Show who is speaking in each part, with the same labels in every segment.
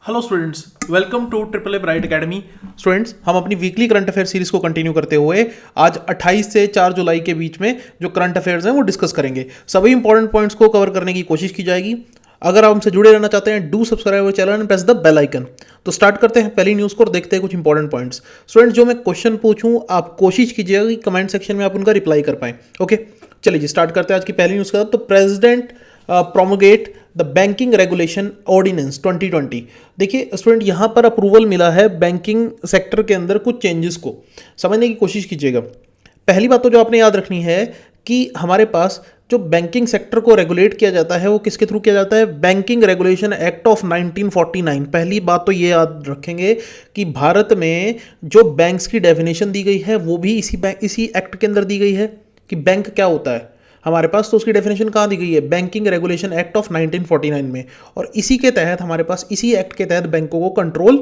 Speaker 1: Hello students, welcome to triple A bright academy. Students, हम अपनी weekly current affair series को continue करते हुए आज 28 से 4 जुलाई के बीच में जो करंट अफेयर्स हैं वो डिस्कस करेंगे। सभी इंपॉर्टेंट पॉइंट्स को कवर करने की कोशिश की जाएगी। अगर आप हमसे जुड़े रहना चाहते हैं, do subscribe our channel and press the bell icon. तो स्टार्ट करते हैं पहली न्यूज़ को और देखते हैं कुछ इंपॉर्टेंट पॉइंट्स। स्टूडेंट्स, जो मैं क्वेश्चन पूछूं आप कोशिश कीजिएगा कि कमेंट सेक्शन में आप उनका रिप्लाई कर पाएं। ओके, चलिए जी स्टार्ट करते हैं आज की पहली न्यूज़ का। तो president promulgate the banking regulation ordinance 2020। देखिए स्टूडेंट, यहाँ पर अप्रूवल मिला है बैंकिंग सेक्टर के अंदर कुछ चेंजेस को समझने की कोशिश कीजिएगा। पहली बात तो जो आपने याद रखनी है कि हमारे पास जो बैंकिंग सेक्टर को रेगुलेट किया जाता है वो किसके थ्रू किया जाता है? Banking regulation act of 1949। पहली बात तो ये याद रखेंगे कि भारत में जो बैंक्स की डेफिनेशन दी गई है वो भी इसी एक्ट के अंदर दी गई है कि बैंक क्या होता है हमारे पास। तो उसकी डेफिनेशन कहाँ दी गई है? बैंकिंग रेगुलेशन एक्ट ऑफ 1949 में। और इसी के तहत हमारे पास, इसी एक्ट के तहत बैंकों को कंट्रोल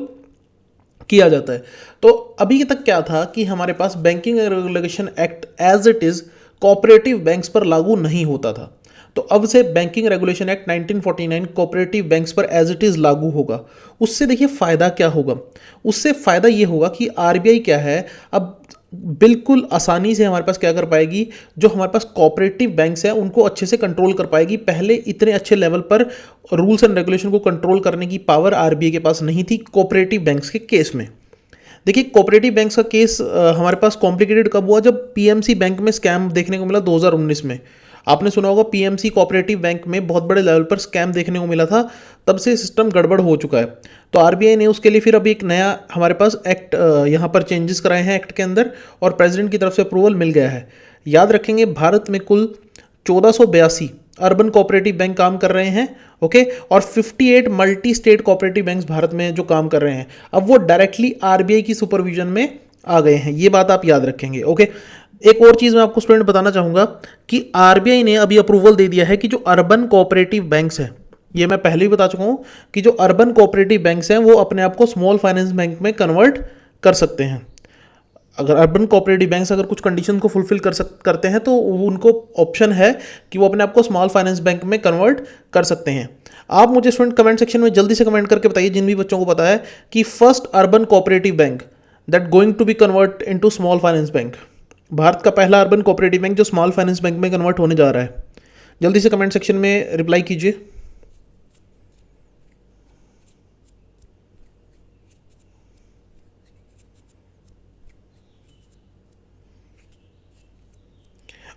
Speaker 1: किया जाता है। तो अभी तक क्या था कि हमारे पास banking regulation act as it is cooperative banks पर लागू नहीं होता था। तो अब से banking regulation act 1949 cooperative banks पर एज इट इज लागू होगा। उससे देखिए फायदा क्या होगा? उससे फायदा ये होगा कि आरबीआई क्या है, अब बिल्कुल आसानी से हमारे पास क्या कर पाएगी, जो हमारे पास कोऑपरेटिव बैंक्स हैं उनको अच्छे से कंट्रोल कर पाएगी। पहले इतने अच्छे लेवल पर रूल्स एंड रेगुलेशन को कंट्रोल करने की पावर आरबीआई के पास नहीं थी कोऑपरेटिव बैंक्स के केस में। देखिए कोऑपरेटिव बैंक्स का केस हमारे पास कॉम्प्लिकेटेड कब हुआ? जब पीएमसी बैंक में स्कैम देखने को मिला 2019 में। आपने सुना होगा पीएमसी कोऑपरेटिव बैंक में बहुत बड़े लेवल पर स्कैम देखने को मिला था। तब से सिस्टम गड़बड़ हो चुका है। तो आरबीआई ने उसके लिए फिर अभी एक नया हमारे पास एक्ट यहाँ पर चेंजेस कराए हैं एक्ट के अंदर, और प्रेसिडेंट की तरफ से अप्रूवल मिल गया है। याद रखेंगे भारत में कुल 1482 अर्बन कोऑपरेटिव बैंक काम कर रहे हैं। ओके, और 58 multi state cooperative banks Bharat में जो काम कर रहे हैं, अब वो डायरेक्टली आरबीआई की सुपरविजन में आ गए हैं। ये बात आप याद रखेंगे। ओके, एक और चीज़ मैं आपको स्टूडेंट बताना चाहूँगा कि आरबीआई ने अभी अप्रूवल दे दिया है कि जो अर्बन कोऑपरेटिव बैंक्स हैं, ये मैं पहले ही बता चुका हूँ कि जो अर्बन कोऑपरेटिव बैंक्स हैं वो अपने आप को स्मॉल फाइनेंस बैंक में कन्वर्ट कर सकते हैं। अगर अर्बन कोऑपरेटिव बैंक्स अगर कुछ कंडीशन को फुलफिल करते हैं तो उनको ऑप्शन है कि वो अपने आप को स्मॉल फाइनेंस बैंक में कन्वर्ट कर सकते हैं। आप मुझे स्टूडेंट कमेंट सेक्शन में जल्दी से कमेंट करके बताइए, जिन भी बच्चों को पता है, कि first urban cooperative bank that going to be convert into small finance bank, Bharat का पहला अर्बन कोऑपरेटिव बैंक जो स्मॉल फाइनेंस बैंक में कन्वर्ट होने जा रहा है। जल्दी से कमेंट सेक्शन में रिप्लाई कीजिए।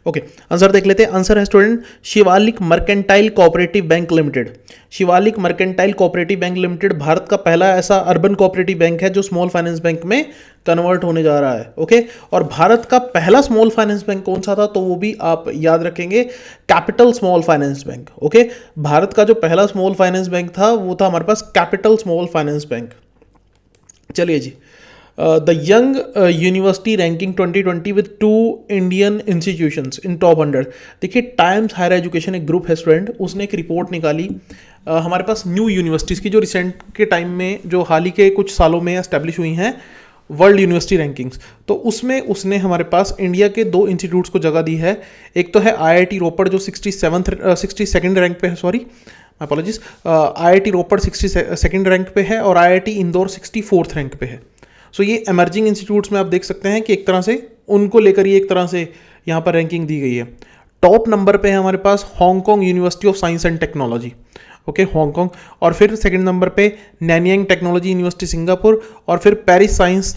Speaker 1: ओके, आंसर देख लेते हैं। आंसर है student Shivalik mercantile cooperative bank limited. Shivalik mercantile cooperative bank limited Bharat का पहला ऐसा अर्बन कोऑपरेटिव बैंक है जो स्मॉल फाइनेंस बैंक में कन्वर्ट होने जा रहा है। ओके, और भारत का पहला स्मॉल फाइनेंस बैंक कौन सा था? तो वो भी आप याद रखेंगे, capital small finance bank. Okay, Bharat का जो पहला स्मॉल फाइनेंस बैंक था वो था हमारे पास कैपिटल स्मॉल फाइनेंस बैंक। चलिए जी, the young university ranking 2020 with 2 Indian institutions in top 100। देखिए टाइम्स हायर एजुकेशन एक ग्रुप है स्टूडेंट, उसने एक रिपोर्ट निकाली हमारे पास न्यू यूनिवर्सिटीज़ की, जो रिसेंट के टाइम में, जो हाल ही के कुछ सालों में एस्टेब्लिश हुई हैं वर्ल्ड यूनिवर्सिटी रैंकिंग्स। तो उसमें उसने हमारे पास इंडिया के 2 इंस्टीट्यूट्स को जगह दी है। एक तो है आईआईटी रोपड़ जो 62nd रैंक पे है, सॉरी अपॉलॉजीज, आईआईटी रोपड़ 62nd रैंक पे है, और आईआईटी इंदौर 64th रैंक पे है। सो ये एमर्जिंग इंस्टीट्यूट्स में आप देख सकते हैं कि एक तरह से उनको लेकर ये एक तरह से यहाँ पर रैंकिंग दी गई है। टॉप नंबर पे है हमारे पास Hong Kong university of science and technology. Okay, Hong Kong, और फिर सेकंड नंबर पे नैनियांग टेक्नोलॉजी यूनिवर्सिटी सिंगापुर, और फिर Paris science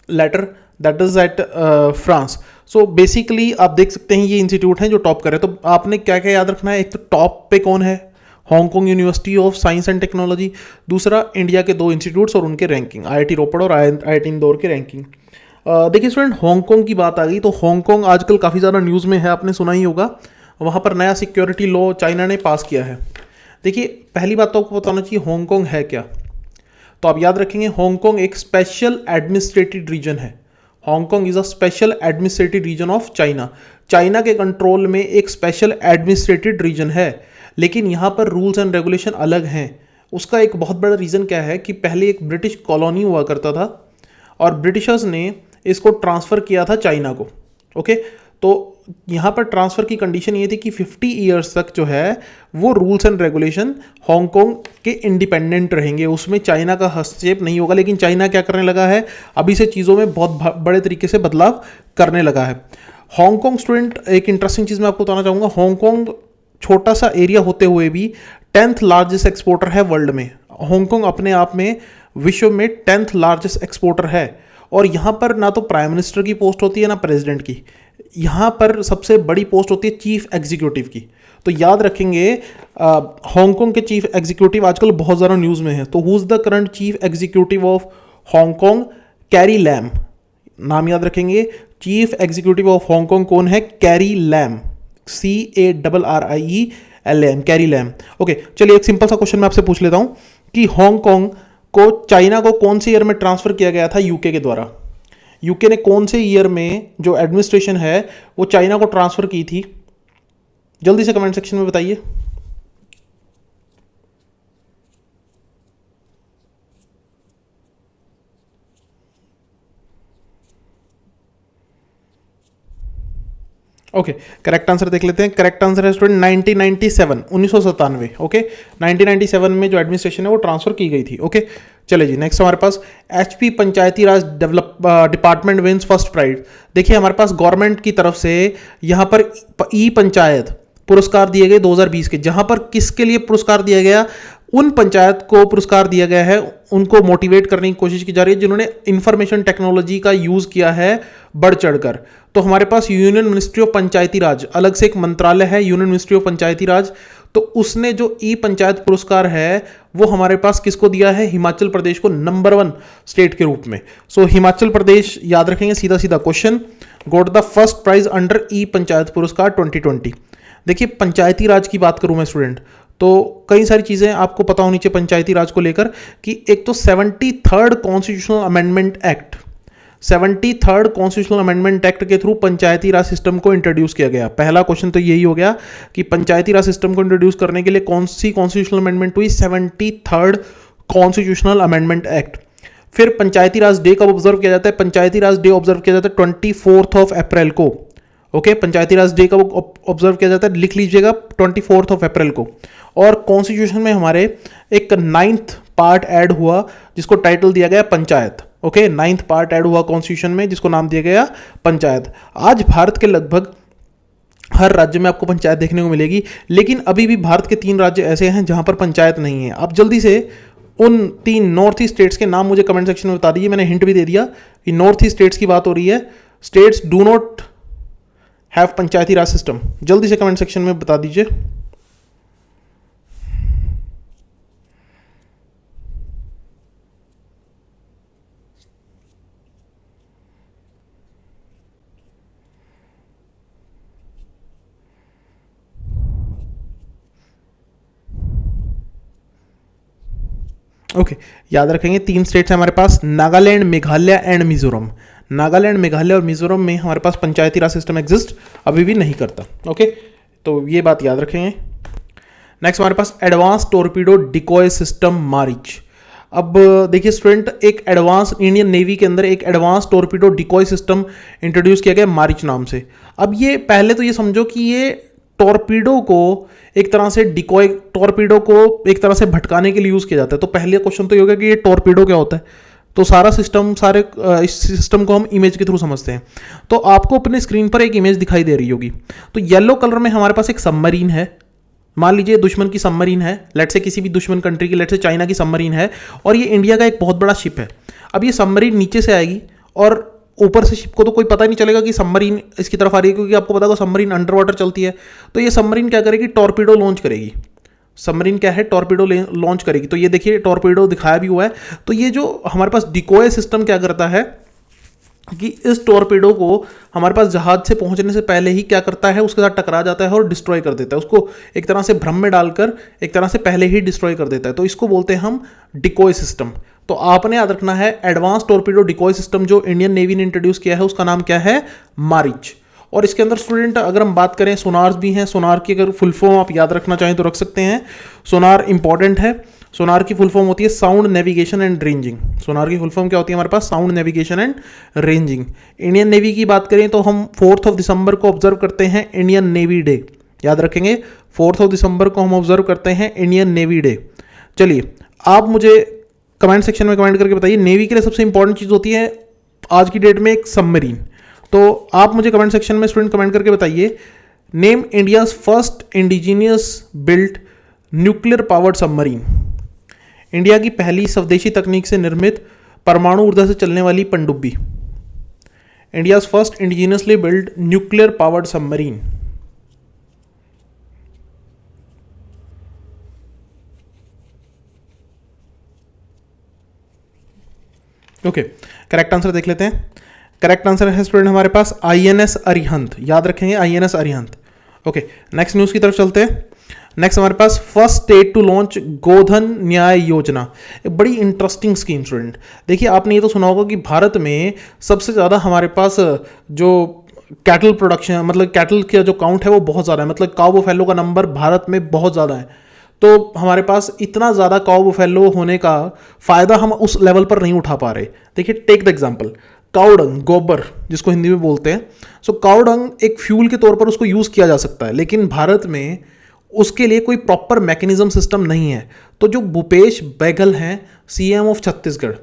Speaker 1: letter that is at France. So basically आप देख सकते हैं ये इंस्टीट्यूट हैं जो टॉप कर रहे हैं। तो आपने क्या क्या याद रखना है? एक तो टॉप पे कौन है? Hong Kong university of science and technology. दूसरा इंडिया के 2 इंस्टीट्यूट्स और उनके रैंकिंग, आईआईटी रोपड़ और आईआईटी इंदौर के रैंकिंग। देखिए स्टूडेंट, हांगकांग की बात आ गई तो हांगकांग आजकल काफ़ी ज़्यादा न्यूज़ में है, आपने सुना ही होगा। वहाँ पर नया सिक्योरिटी लॉ चाइना ने पास किया है। देखिए पहली बात तो आपको बताना चाहिए हांगकांग है क्या। तो आप याद रखेंगे हांगकांग एक स्पेशल एडमिनिस्ट्रेटिव रीजन है। Hong Kong is a special administrative region of China. China के कंट्रोल में एक स्पेशल एडमिनिस्ट्रेटिव रीजन है, लेकिन यहाँ पर रूल्स एंड रेगुलेशन अलग हैं। उसका एक बहुत बड़ा रीज़न क्या है कि पहले एक ब्रिटिश कॉलोनी हुआ करता था और ब्रिटिशर्स ने इसको ट्रांसफ़र किया था चाइना को। ओके, तो यहाँ पर ट्रांसफ़र की कंडीशन ये थी कि 50 ईयर्स तक जो है वो रूल्स एंड रेगुलेशन हांगकांग के इंडिपेंडेंट रहेंगे, उसमें चाइना का हस्तक्षेप नहीं होगा। लेकिन चाइना क्या करने लगा है, अभी से चीज़ों में बहुत बड़े तरीके से बदलाव करने लगा है। हांगकांग स्टूडेंट, एक इंटरेस्टिंग चीज़ मैं आपको बताना चाहूँगा, हांगकांग छोटा सा एरिया होते हुए भी 10th लार्जेस्ट एक्सपोर्टर है वर्ल्ड में। हांगकांग अपने आप में विश्व में 10th लार्जेस्ट एक्सपोर्टर है। और यहाँ पर ना तो प्राइम मिनिस्टर की पोस्ट होती है ना प्रेसिडेंट की, यहाँ पर सबसे बड़ी पोस्ट होती है चीफ एग्जीक्यूटिव की। तो याद रखेंगे हांगकांग के चीफ एग्जीक्यूटिव आजकल बहुत ज़्यादा न्यूज़ में है। तो who is the current chief executive of Hong Kong? Carrie Lam, नाम याद रखेंगे। चीफ एग्जीक्यूटिव ऑफ हांगकांग कौन है? Carrie Lam, CARRIELAM, Carrie Lam. Okay, चलिए एक सिंपल सा क्वेश्चन मैं आपसे पूछ लेता हूँ कि हांगकांग को चाइना को कौन से ईयर में ट्रांसफ़र किया गया था यूके के द्वारा? यूके ने कौन से ईयर में जो एडमिनिस्ट्रेशन है वो चाइना को ट्रांसफ़र की थी? जल्दी से कमेंट सेक्शन में बताइए। ओके, करेक्ट आंसर देख लेते हैं। करेक्ट आंसर है स्टूडेंट 1997, 1997। ओके, 1997 में जो एडमिनिस्ट्रेशन है वो ट्रांसफर की गई थी। ओके, चले जी, नेक्स्ट हमारे पास HP पंचायती राज डिपार्टमेंट विंस फर्स्ट प्राइज। देखिए हमारे पास गवर्नमेंट की तरफ से यहाँ पर ई पंचायत पुरस्कार दिए गए 2020 के, जहाँ पर किसके लिए पुरस्कार दिया गया? उन पंचायत को पुरस्कार दिया गया है, उनको मोटिवेट करने की कोशिश की जा रही है जिन्होंने इंफॉर्मेशन टेक्नोलॉजी का यूज़ किया है बढ़ चढ़कर। तो हमारे पास यूनियन मिनिस्ट्री ऑफ पंचायती राज, अलग से एक मंत्रालय है यूनियन मिनिस्ट्री ऑफ पंचायती राज, तो उसने जो ई पंचायत पुरस्कार है वो हमारे पास किसको दिया है? हिमाचल प्रदेश को, नंबर 1 स्टेट के रूप में। सो हिमाचल प्रदेश, याद रखेंगे, सीधा सीधा question, got the first prize under e panchayat पुरस्कार 2020। देखिए पंचायती राज की बात करूं मैं स्टूडेंट, तो कई सारी चीज़ें आपको पता होनी चाहिए पंचायती राज को लेकर कि एक तो 73rd constitutional amendment act, 73rd constitutional amendment act के थ्रू पंचायती राज सिस्टम को इंट्रोड्यूस किया गया। पहला क्वेश्चन तो यही हो गया कि पंचायती राज सिस्टम को इंट्रोड्यूस करने के लिए कौन सी कॉन्स्टिट्यूशनल अमेंडमेंट हुई? 73rd constitutional amendment act. फिर पंचायती राज डे कब ऑब्जर्व किया जाता है? पंचायती राज डे ऑब्जर्व किया जाता है 24 अप्रैल को। ओके, पंचायती राज डे कब ऑब्जर्व किया जाता है? लिख लीजिएगा, 24 अप्रैल को। और कॉन्स्टिट्यूशन में हमारे एक 9th पार्ट ऐड हुआ जिसको टाइटल दिया गया panchayat. Okay, 9th part add हुआ कॉन्स्टिट्यूशन में जिसको नाम दिया गया पंचायत। आज भारत के लगभग हर राज्य में आपको पंचायत देखने को मिलेगी, लेकिन अभी भी भारत के 3 राज्य ऐसे हैं जहां पर पंचायत नहीं है। आप जल्दी से उन 3 नॉर्थ ईस्ट स्टेट्स के नाम मुझे कमेंट सेक्शन में बता दीजिए। मैंने हिंट भी दे दिया कि नॉर्थ ईस्ट स्टेट्स की बात हो रही है। States do not have Panchayati Raj system, जल्दी से कमेंट सेक्शन में बता दीजिए। ओके, याद रखेंगे 3 स्टेट्स हैं हमारे पास, नागालैंड, मेघालय एंड मिजोरम। नागालैंड, मेघालय और मिजोरम में हमारे पास पंचायती राज सिस्टम एग्जिस्ट अभी भी नहीं करता। ओके, तो ये बात याद रखेंगे। नेक्स्ट हमारे पास advance torpedo decoy system Marich. अब देखिए स्टूडेंट, एक एडवांस इंडियन नेवी के अंदर एक advance torpedo decoy system introduce किया गया मारिच नाम से। अब ये पहले तो ये समझो कि ये टॉर्पीडो को एक तरह से डिकॉय, टॉर्पीडो को एक तरह से भटकाने के लिए यूज़ किया जाता है। तो पहले क्वेश्चन तो ये होगा कि ये टॉर्पीडो क्या होता है। तो सारा सिस्टम, इस सिस्टम को हम इमेज के थ्रू समझते हैं। तो आपको अपने स्क्रीन पर एक इमेज दिखाई दे रही होगी। तो येलो कलर में हमारे पास एक सबमरीन है, मान लीजिए दुश्मन की सबमरीन है, लेट से किसी भी दुश्मन कंट्री की, लेट से चाइना की सबमरीन है, और ये इंडिया का एक बहुत बड़ा शिप है। अब ये सबमरीन नीचे से आएगी और ऊपर से शिप को तो कोई पता ही नहीं चलेगा कि सबमरीन इसकी तरफ आ रही है, क्योंकि आपको पता होगा सबमरीन अंडर वाटर चलती है। तो ये सबमरीन क्या करेगी? टॉर्पीडो लॉन्च करेगी। सबमरीन क्या है? टॉर्पीडो लॉन्च करेगी। तो ये देखिए टॉर्पीडो दिखाया भी हुआ है। तो ये जो हमारे पास डिकॉय सिस्टम क्या करता है कि इस टॉर्पीडो को हमारे पास जहाज से पहुंचने से पहले ही क्या करता है, उसके साथ टकरा जाता है और डिस्ट्रॉय कर देता है। उसको एक तरह से भ्रम में डालकर एक तरह से पहले ही डिस्ट्रॉय कर देता है। तो इसको बोलते हैं हम डिकॉय सिस्टम। तो आपने याद रखना है एडवांस टॉर्पीडो डिकॉय सिस्टम जो इंडियन नेवी ने इंट्रोड्यूस किया है उसका नाम क्या है? मारिच। और इसके अंदर स्टूडेंट अगर हम बात करें, सोनार्स भी हैं। सोनार की अगर फुल फॉर्म आप याद रखना चाहें तो रख सकते हैं। सोनार इंपॉर्टेंट है। सोनार की फुल फॉर्म होती है sound navigation and ranging. Sonar की फुल फॉर्म क्या होती है हमारे पास? Sound navigation and ranging. Indian navy की बात करें तो हम 4 दिसंबर को ऑब्जर्व करते हैं इंडियन नेवी डे। याद रखेंगे, 4 दिसंबर को हम ऑब्जर्व करते हैं इंडियन नेवी डे। चलिए, आप मुझे कमेंट सेक्शन में कमेंट करके बताइए, नेवी के लिए सबसे इंपॉर्टेंट चीज़ होती है आज की डेट में एक सबमरीन। तो आप मुझे कमेंट सेक्शन में स्टूडेंट कमेंट करके बताइए, name India's first indigenous built nuclear powered submarine. India की पहली स्वदेशी तकनीक से निर्मित परमाणु ऊर्जा से चलने वाली पनडुब्बी। India's first indigenously built nuclear powered submarine. Okay, correct answer देख लेते हैं। करेक्ट आंसर है स्टूडेंट हमारे पास आईएनएस अरिहंत। याद रखेंगे INS Arihant. Okay, next news की तरफ चलते हैं। नेक्स्ट हमारे पास फर्स्ट स्टेट टू लॉन्च गोधन न्याय योजना। एक बड़ी इंटरेस्टिंग स्कीम स्टूडेंट। देखिए, आपने ये तो सुना होगा कि भारत में सबसे ज़्यादा हमारे पास जो कैटल प्रोडक्शन, मतलब कैटल का जो काउंट है वो बहुत ज़्यादा है, मतलब काऊ बुफैलो का नंबर भारत में बहुत ज़्यादा है। तो हमारे पास इतना ज़्यादा काऊ बुफैलो होने का फ़ायदा हम उस लेवल पर नहीं उठा पा रहे। देखिए, टेक द एग्जाम्पल, काउडंग, गोबर जिसको हिंदी में बोलते हैं। सो काउडंग एक फ्यूल के तौर पर उसको यूज़ किया जा सकता है, लेकिन भारत में उसके लिए कोई प्रॉपर मैकेनिज्म सिस्टम नहीं है। तो जो भूपेश बैगल हैं, सीएम ऑफ छत्तीसगढ़,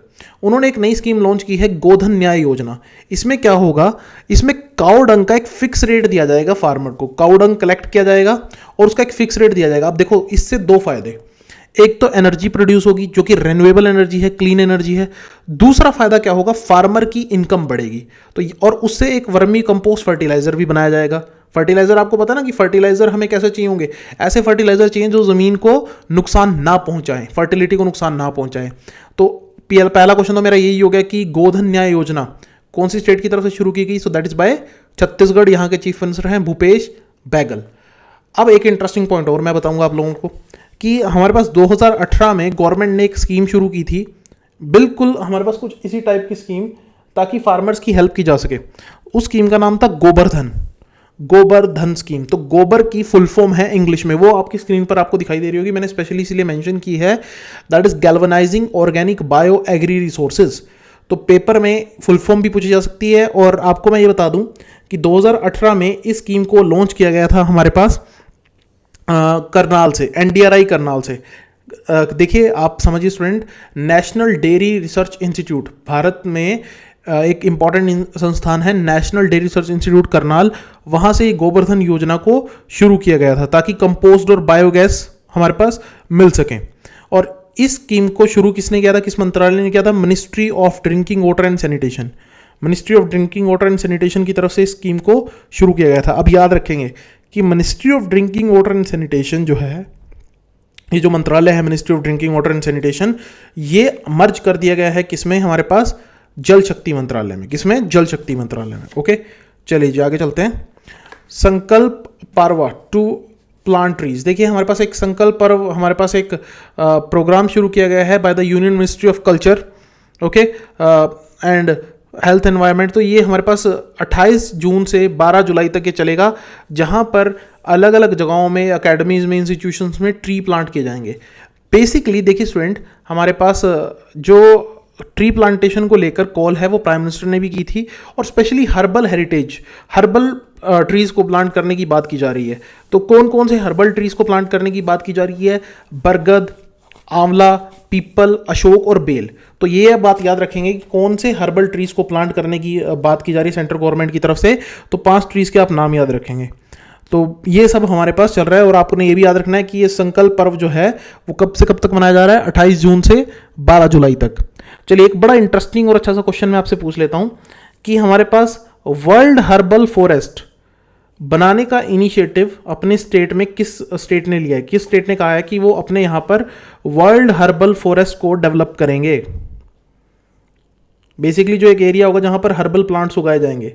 Speaker 1: उन्होंने एक नई स्कीम लॉन्च की है गोधन न्याय योजना। इसमें क्या होगा, इसमें काउडंग का एक फिक्स रेट दिया जाएगा फार्मर को। काउडंग कलेक्ट किया जाएगा और उसका एक फिक्स रेट दिया जाएगा। अब देखो, इससे दो फायदे, एक तो एनर्जी प्रोड्यूस होगी जो कि रेन्यूएबल एनर्जी है, क्लीन एनर्जी है। दूसरा फायदा क्या होगा, फार्मर की इनकम बढ़ेगी। तो और उससे एक वर्मी कंपोस्ट फर्टिलाइजर भी बनाया जाएगा। फर्टिलाइजर आपको पता ना कि फर्टिलाइजर हमें कैसे चाहिए होंगे, ऐसे फर्टिलाइजर चाहिए जो जमीन को नुकसान ना पहुंचाएं, फर्टिलिटी को नुकसान ना पहुंचाएं। तो पहला क्वेश्चन तो मेरा यही हो गया कि गोधन न्याय योजना कौन सी स्टेट की तरफ से शुरू की गई? So that is by Chhattisgarh. यहाँ के चीफ मिनिस्टर हैं भूपेश बैगल। अब एक इंटरेस्टिंग पॉइंट और मैं बताऊंगा आप लोगों को कि हमारे पास 2018 में गवर्नमेंट ने एक स्कीम शुरू की थी, बिल्कुल हमारे पास कुछ इसी टाइप की स्कीम, ताकि फार्मर्स की हेल्प की जा सके। उस स्कीम का नाम था गोबरधन, गोबरधन स्कीम। तो गोबर की फुल फॉर्म है इंग्लिश में, वो आपकी स्क्रीन पर आपको दिखाई दे रही होगी, मैंने स्पेशली इसलिए मेंशन की है, that is galvanising organic bio agri resources. तो पेपर में फुल फॉर्म भी पूछी जा सकती है। और आपको मैं ये बता दूं कि 2018 में इस स्कीम को लॉन्च किया गया था हमारे पास करनाल से, एनडीआरआई करनाल से। देखिए, आप समझिए student, national dairy research institute Bharat में एक इंपॉर्टेंट संस्थान है, national dairy research institute Karnal. वहाँ से गोबरधन योजना को शुरू किया गया था ताकि कंपोस्ट और बायोगैस हमारे पास मिल सकें। और इस स्कीम को शुरू किसने किया था, किस मंत्रालय ने किया था? Ministry of drinking water and sanitation. Ministry of drinking water and sanitation की तरफ से इस स्कीम को शुरू किया गया था। अब याद रखेंगे कि ministry of drinking water and sanitation जो है, ये जो मंत्रालय है ministry of drinking water and sanitation, ये मर्ज कर दिया गया है किसमें? हमारे पास जल शक्ति मंत्रालय में। किसमें? जल शक्ति मंत्रालय में। ओके, चलिए जी आगे चलते हैं। संकल्प पर्व टू प्लांट ट्रीज। देखिए, हमारे पास एक संकल्प पर्व, हमारे पास एक प्रोग्राम शुरू किया गया है by the union ministry of culture, okay, and health environment. तो ये हमारे पास 28 जून से 12 जुलाई तक ये चलेगा, जहाँ पर अलग अलग जगहों में, अकेडमीज में, इंस्टीट्यूशंस में ट्री प्लांट किए जाएंगे। बेसिकली देखिए स्टूडेंट, हमारे पास जो ट्री प्लांटेशन को लेकर कॉल है वो प्राइम मिनिस्टर ने भी की थी, और specially herbal heritage, herbal trees को प्लांट करने की बात की जा रही है। तो कौन कौन से हर्बल ट्रीज को प्लांट करने की बात की जा रही है? बरगद, आंवला, पीपल, अशोक और बेल। तो ये बात याद रखेंगे कि कौन से हर्बल ट्रीज को प्लांट करने की बात की जा रही है सेंट्रल गवर्नमेंट की तरफ से। तो 5 ट्रीज के आप नाम याद रखेंगे। तो ये सब हमारे पास चल रहा है, और आपने ये भी याद रखना है कि ये संकल्प पर्व जो है वो कब से कब तक मनाया जा रहा है? 28 जून से 12 जुलाई तक। चलिए, एक बड़ा इंटरेस्टिंग और अच्छा सा क्वेश्चन मैं आपसे पूछ लेता हूं कि हमारे पास वर्ल्ड हर्बल फॉरेस्ट बनाने का इनिशिएटिव अपने स्टेट में किस स्टेट ने लिया है? किस स्टेट ने कहा है कि वो अपने यहां पर वर्ल्ड हर्बल फॉरेस्ट को डेवलप करेंगे? बेसिकली जो एक एरिया होगा जहां पर हर्बल प्लांट्स उगाए जाएंगे।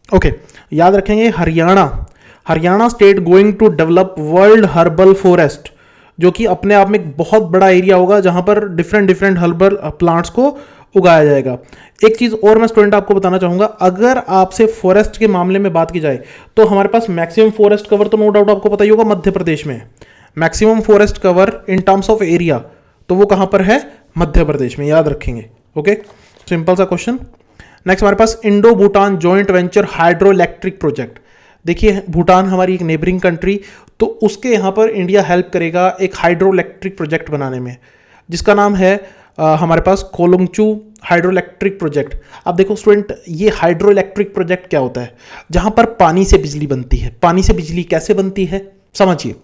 Speaker 1: ओके, याद रखेंगे Haryana. Haryana state going to develop world herbal forest जो कि अपने आप में एक बहुत बड़ा एरिया होगा जहां पर डिफरेंट डिफरेंट हर्बल प्लांट्स को उगाया जाएगा। एक चीज़ और मैं स्टूडेंट आपको बताना चाहूँगा, अगर आपसे फॉरेस्ट के मामले में बात की जाए तो हमारे पास मैक्सिमम फॉरेस्ट कवर तो नो डाउट आपको पता ही होगा मध्य प्रदेश में है। Maximum forest cover in terms of area तो वो कहाँ पर है? मध्य प्रदेश में, याद रखेंगे। ओके, सिंपल सा क्वेश्चन। नेक्स्ट हमारे पास Indo Bhutan joint venture hydro electric project. देखिए भूटान हमारी एक नेबरिंग कंट्री, तो उसके यहाँ पर इंडिया हेल्प करेगा एक हाइड्रो इलेक्ट्रिक प्रोजेक्ट बनाने में, जिसका नाम है हमारे पास कोलुंगचू हाइड्रो इलेक्ट्रिक प्रोजेक्ट। अब देखो स्टूडेंट, ये हाइड्रो इलेक्ट्रिक प्रोजेक्ट क्या होता है? जहाँ पर पानी से बिजली बनती है। पानी से बिजली कैसे बनती है समझिए।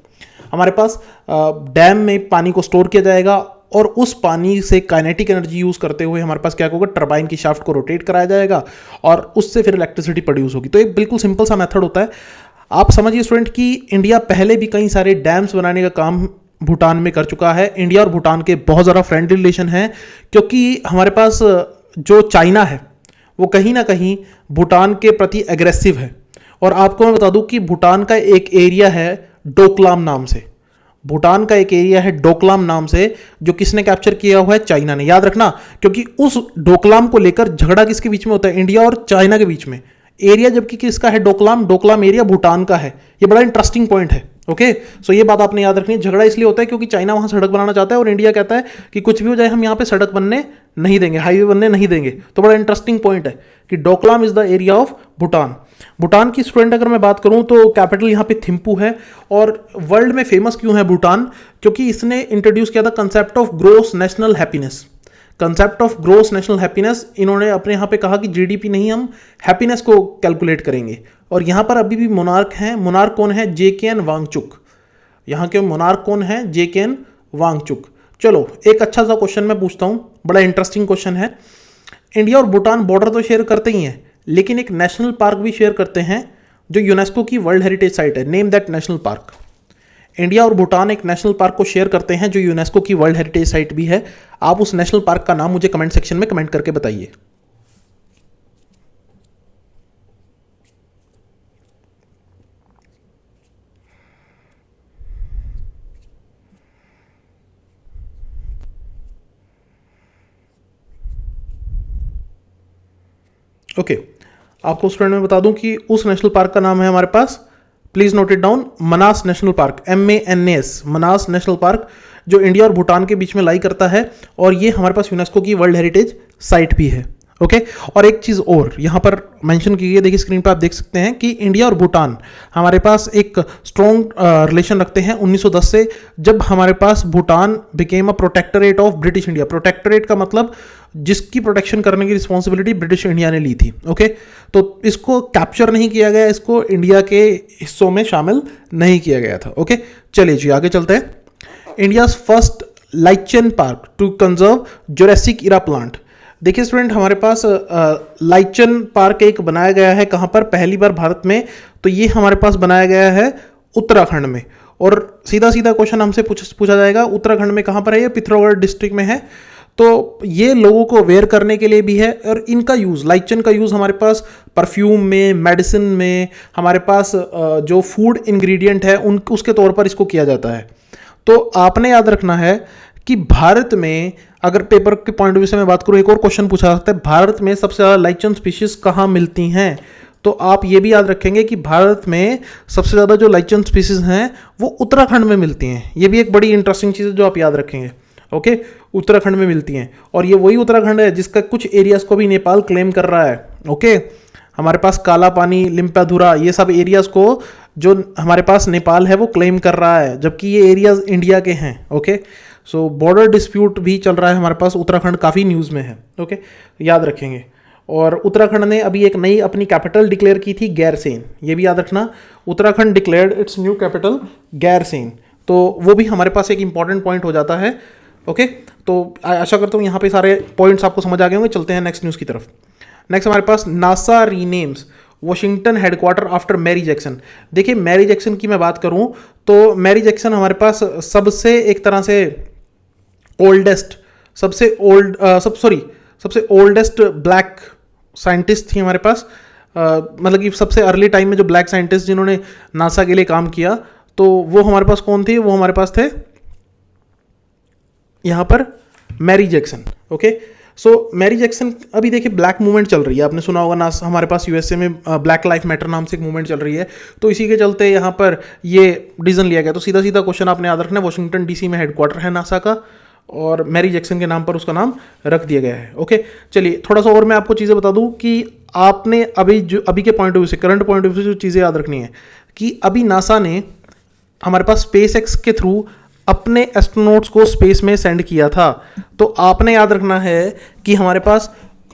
Speaker 1: हमारे पास डैम में पानी को स्टोर किया जाएगा और उस पानी से काइनेटिक एनर्जी यूज़ करते हुए हमारे पास क्या होगा? टरबाइन की शाफ्ट को रोटेट कराया जाएगा और उससे फिर इलेक्ट्रिसिटी प्रोड्यूस होगी। तो एक बिल्कुल सिंपल सा मेथड होता है। आप समझिए स्टूडेंट कि इंडिया पहले भी कई सारे डैम्स बनाने का काम भूटान में कर चुका है। इंडिया और भूटान के बहुत ज़्यादा फ्रेंडली रिलेशन है, क्योंकि हमारे पास जो चाइना है वो कहीं ना कहीं भूटान के प्रति एग्रेसिव है। और आपको मैं बता दूं कि भूटान का एक एरिया है डोकलाम नाम से। भूटान का एक एरिया है डोकलाम नाम से, जो किसने कैप्चर किया हुआ है? चाइना ने। याद रखना, क्योंकि उस डोकलाम को लेकर झगड़ा किसके बीच में होता है? इंडिया और चाइना के बीच में। एरिया जबकि किसका है? डोकलाम एरिया भूटान का है। ये बड़ा इंटरेस्टिंग पॉइंट है। ओके, सो ये बात आपने याद रखनी है। झगड़ा इसलिए होता है क्योंकि चाइना वहां सड़क बनाना चाहता है और इंडिया कहता है कि कुछ भी हो जाए हम यहाँ पे सड़क बनने नहीं देंगे, हाईवे बनने नहीं देंगे। तो बड़ा इंटरेस्टिंग पॉइंट है कि Doklam is the area of Bhutan. Bhutan की स्टूडेंट अगर मैं बात करूं तो कैपिटल यहाँ पे थिम्पू है। और वर्ल्ड में फेमस क्यों है भूटान? क्योंकि इसने इंट्रोड्यूस किया था concept of gross national happiness. Concept of gross national happiness इन्होंने अपने यहाँ पे कहा कि जीडीपी नहीं, हम हैप्पीनेस को कैलकुलेट करेंगे। और यहाँ पर अभी भी मोनार्क हैं। मोनार्क कौन है? जेकेएन वांगचुक। यहाँ के मोनार्क कौन है? जेकेएन वांगचुक। चलो एक अच्छा सा क्वेश्चन मैं पूछता हूँ, बड़ा इंटरेस्टिंग क्वेश्चन है। इंडिया और भूटान बॉर्डर तो शेयर करते ही हैं, लेकिन एक नेशनल पार्क भी शेयर करते हैं जो यूनेस्को की वर्ल्ड हेरिटेज साइट है। Name that national park. India और भूटान एक नेशनल पार्क को शेयर करते हैं जो यूनेस्को की वर्ल्ड हेरिटेज साइट भी है। आप उस नेशनल पार्क का नाम मुझे कमेंट सेक्शन में कमेंट करके बताइए। ओके, आपको स्टूडेंट में बता दूं कि उस नेशनल पार्क का नाम है हमारे पास, please note it down, Manas national park. MANAS, Manas national park, जो इंडिया और भूटान के बीच में लाई करता है। और ये हमारे पास यूनेस्को की वर्ल्ड हेरिटेज साइट भी है। ओके, और एक चीज़ और यहाँ पर मेंशन की गई, देखिए स्क्रीन पर आप देख सकते हैं कि इंडिया और भूटान हमारे पास एक स्ट्रॉन्ग रिलेशन रखते हैं 1910 से, जब हमारे पास Bhutan became a protectorate of British India. Protectorate का मतलब जिसकी प्रोटेक्शन करने की रिस्पॉन्सिबिलिटी ब्रिटिश इंडिया ने ली थी। ओके, तो इसको कैप्चर नहीं किया गया, इसको इंडिया के हिस्सों में शामिल नहीं किया गया था। ओके, चलिए जी आगे चलते हैं। India first lichen park to conserve Jurassic era plant. देखिए स्टूडेंट, हमारे पास लाइचन पार्क एक बनाया गया है। कहाँ पर? पहली बार भारत में। तो ये हमारे पास बनाया गया है उत्तराखंड में। और सीधा सीधा क्वेश्चन हमसे पूछा जाएगा, उत्तराखंड में कहाँ पर है? ये पिथौरागढ़ डिस्ट्रिक्ट में है। तो ये लोगों को अवेयर करने के लिए भी है। और इनका यूज़, लाइचन का यूज़ हमारे पास परफ्यूम में, मेडिसिन में, हमारे पास जो फूड इंग्रेडिएंट है उसके तौर पर इसको किया जाता है। तो आपने याद रखना है कि भारत में, अगर पेपर के पॉइंट ऑफ व्यू से मैं बात करूँ, एक और क्वेश्चन पूछा सकता है, भारत में सबसे ज़्यादा लाइचन स्पीशीज कहाँ मिलती हैं? तो आप ये भी याद रखेंगे कि भारत में सबसे ज़्यादा जो लाइचन स्पीशीज हैं वो उत्तराखंड में मिलती हैं। ये भी एक बड़ी इंटरेस्टिंग चीज़ है जो आप याद रखेंगे। ओके, उत्तराखंड में मिलती हैं। और ये वही उत्तराखंड है जिसका कुछ एरियाज को भी नेपाल क्लेम कर रहा है। ओके, हमारे पास काला पानी, लिम्पाधुरा, ये सब एरियाज को जो हमारे पास नेपाल है वो क्लेम कर रहा है, जबकि ये एरियाज इंडिया के हैं। ओके, सो बॉर्डर डिस्प्यूट भी चल रहा है हमारे पास। उत्तराखंड काफ़ी न्यूज़ में है। ओके, याद रखेंगे। और उत्तराखंड ने अभी एक नई अपनी कैपिटल डिक्लेयर की थी, गैरसेन। ये भी याद रखना, Uttarakhand declared its new capital Gairsain. तो वो भी हमारे पास एक इंपॉर्टेंट पॉइंट हो जाता है। ओके, तो आशा करता हूँ यहाँ पे सारे पॉइंट्स आपको समझ आ गए होंगे। चलते हैं नेक्स्ट न्यूज़ की तरफ। नेक्स्ट हमारे पास, NASA renames Washington headquarter after Mary Jackson. देखिए मैरी जैक्सन की मैं बात करूँ तो मैरी जैक्सन हमारे पास सबसे एक तरह से ओल्डेस्ट, सबसे ओल्डेस्ट ब्लैक साइंटिस्ट थी हमारे पास। मतलब कि सबसे अर्ली टाइम में जो ब्लैक साइंटिस्ट जिन्होंने नासा के लिए काम किया, तो वो हमारे पास कौन थे? वो हमारे पास थे यहाँ पर मैरी जैक्सन। ओके, सो मैरी जैक्सन, अभी देखिए ब्लैक मूवमेंट चल रही है, आपने सुना होगा ना, हमारे पास यूएसए में ब्लैक लाइफ मैटर नाम से एक मूवमेंट चल रही है, तो इसी के चलते यहाँ पर ये डिसीजन लिया गया। तो सीधा सीधा क्वेश्चन आपने याद रखना है, वॉशिंगटन डीसी में हेडक्वार्टर है नासा का और मैरी जैक्सन के नाम पर उसका नाम रख दिया गया है। ओके, चलिए थोड़ा सा और मैं आपको चीज़ें बता दूं कि आपने अभी के पॉइंट ऑफ व्यू से, करंट पॉइंट ऑफ व्यू से जो चीज़ें याद रखनी है कि अभी नासा ने हमारे पास स्पेस एक्स के थ्रू अपने एस्ट्रोनॉट्स को स्पेस में सेंड किया था। तो आपने याद रखना है कि हमारे पास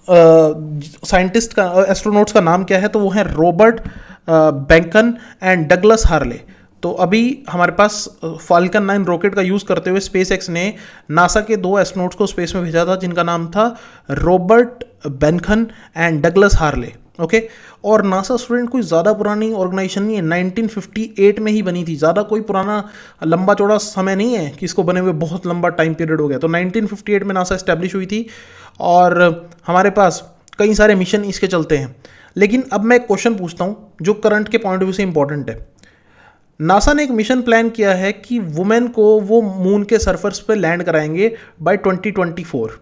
Speaker 1: साइंटिस्ट का, एस्ट्रोनॉट्स का नाम क्या है, तो वो है Robert Behnken and Douglas Harley. तो अभी हमारे पास फाल्कन 9 रॉकेट का यूज़ करते हुए स्पेस एक्स ने नासा के 2 एस्ट्रोनॉट्स को स्पेस में भेजा था, जिनका नाम था Robert Behnken and Douglas Hurley. Okay, और नासा स्टूडेंट कोई ज़्यादा पुरानी ऑर्गेनाइजेशन नहीं है, 1958 में ही बनी थी, ज़्यादा कोई पुराना लंबा चौड़ा समय नहीं है कि इसको बने हुए बहुत लंबा टाइम पीरियड हो गया। तो 1958 में नासा इस्टेब्लिश हुई थी और हमारे पास कई सारे मिशन इसके चलते हैं। लेकिन अब मैं एक क्वेश्चन पूछता हूँ जो करंट के पॉइंट ऑफ व्यू से इंपॉर्टेंट है। नासा ने एक मिशन प्लान किया है कि वुमेन को वो मून के सरफेस पे लैंड कराएंगे बाय 2024।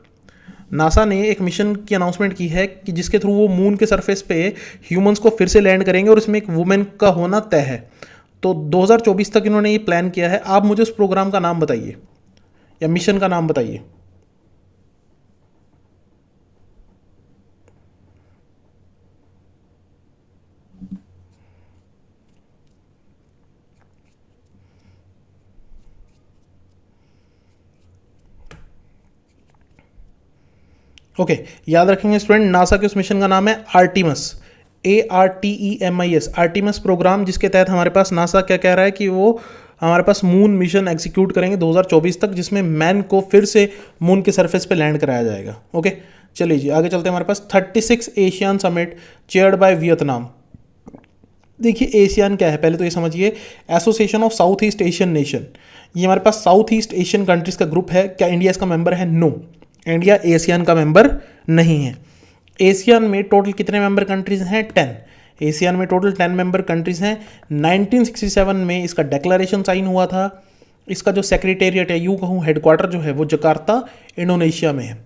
Speaker 1: नासा ने एक मिशन की अनाउंसमेंट की है कि जिसके थ्रू वो मून के सरफेस पे ह्यूमंस को फिर से लैंड करेंगे और इसमें एक वुमेन का होना तय है। तो 2024 तक इन्होंने ये प्लान किया है। आप मुझे उस प्रोग्राम का नाम बताइए या मिशन का नाम बताइए। ओके, याद रखेंगे स्टूडेंट, नासा के उस मिशन का नाम है आर्टिमस, ARTEMIS, आर्टिमस प्रोग्राम, जिसके तहत हमारे पास नासा क्या कह रहा है कि वो हमारे पास मून मिशन एग्जीक्यूट करेंगे 2024 तक, जिसमें मैन को फिर से मून के सरफेस पे लैंड कराया जाएगा। ओके, चलिए जी आगे चलते हैं। हमारे पास 36 Asian summit chaired by Vietnam. देखिए एशियन क्या है, पहले तो ये समझिए, association of south east Asian nation. ये हमारे पास साउथ ईस्ट एशियन कंट्रीज का ग्रुप है। क्या इंडिया इसका मेंबर है? नो, इंडिया एशियन का मेंबर नहीं है। एशियन में टोटल कितने मेंबर कंट्रीज हैं? 10। एशियन में टोटल 10 मेंबर कंट्रीज हैं। 1967 में इसका डिक्लेरेशन साइन हुआ था। इसका जो सेक्रेटेरिएट है, यूँ कहूँ हेडक्वार्टर जो है वो जकार्ता इंडोनेशिया में है।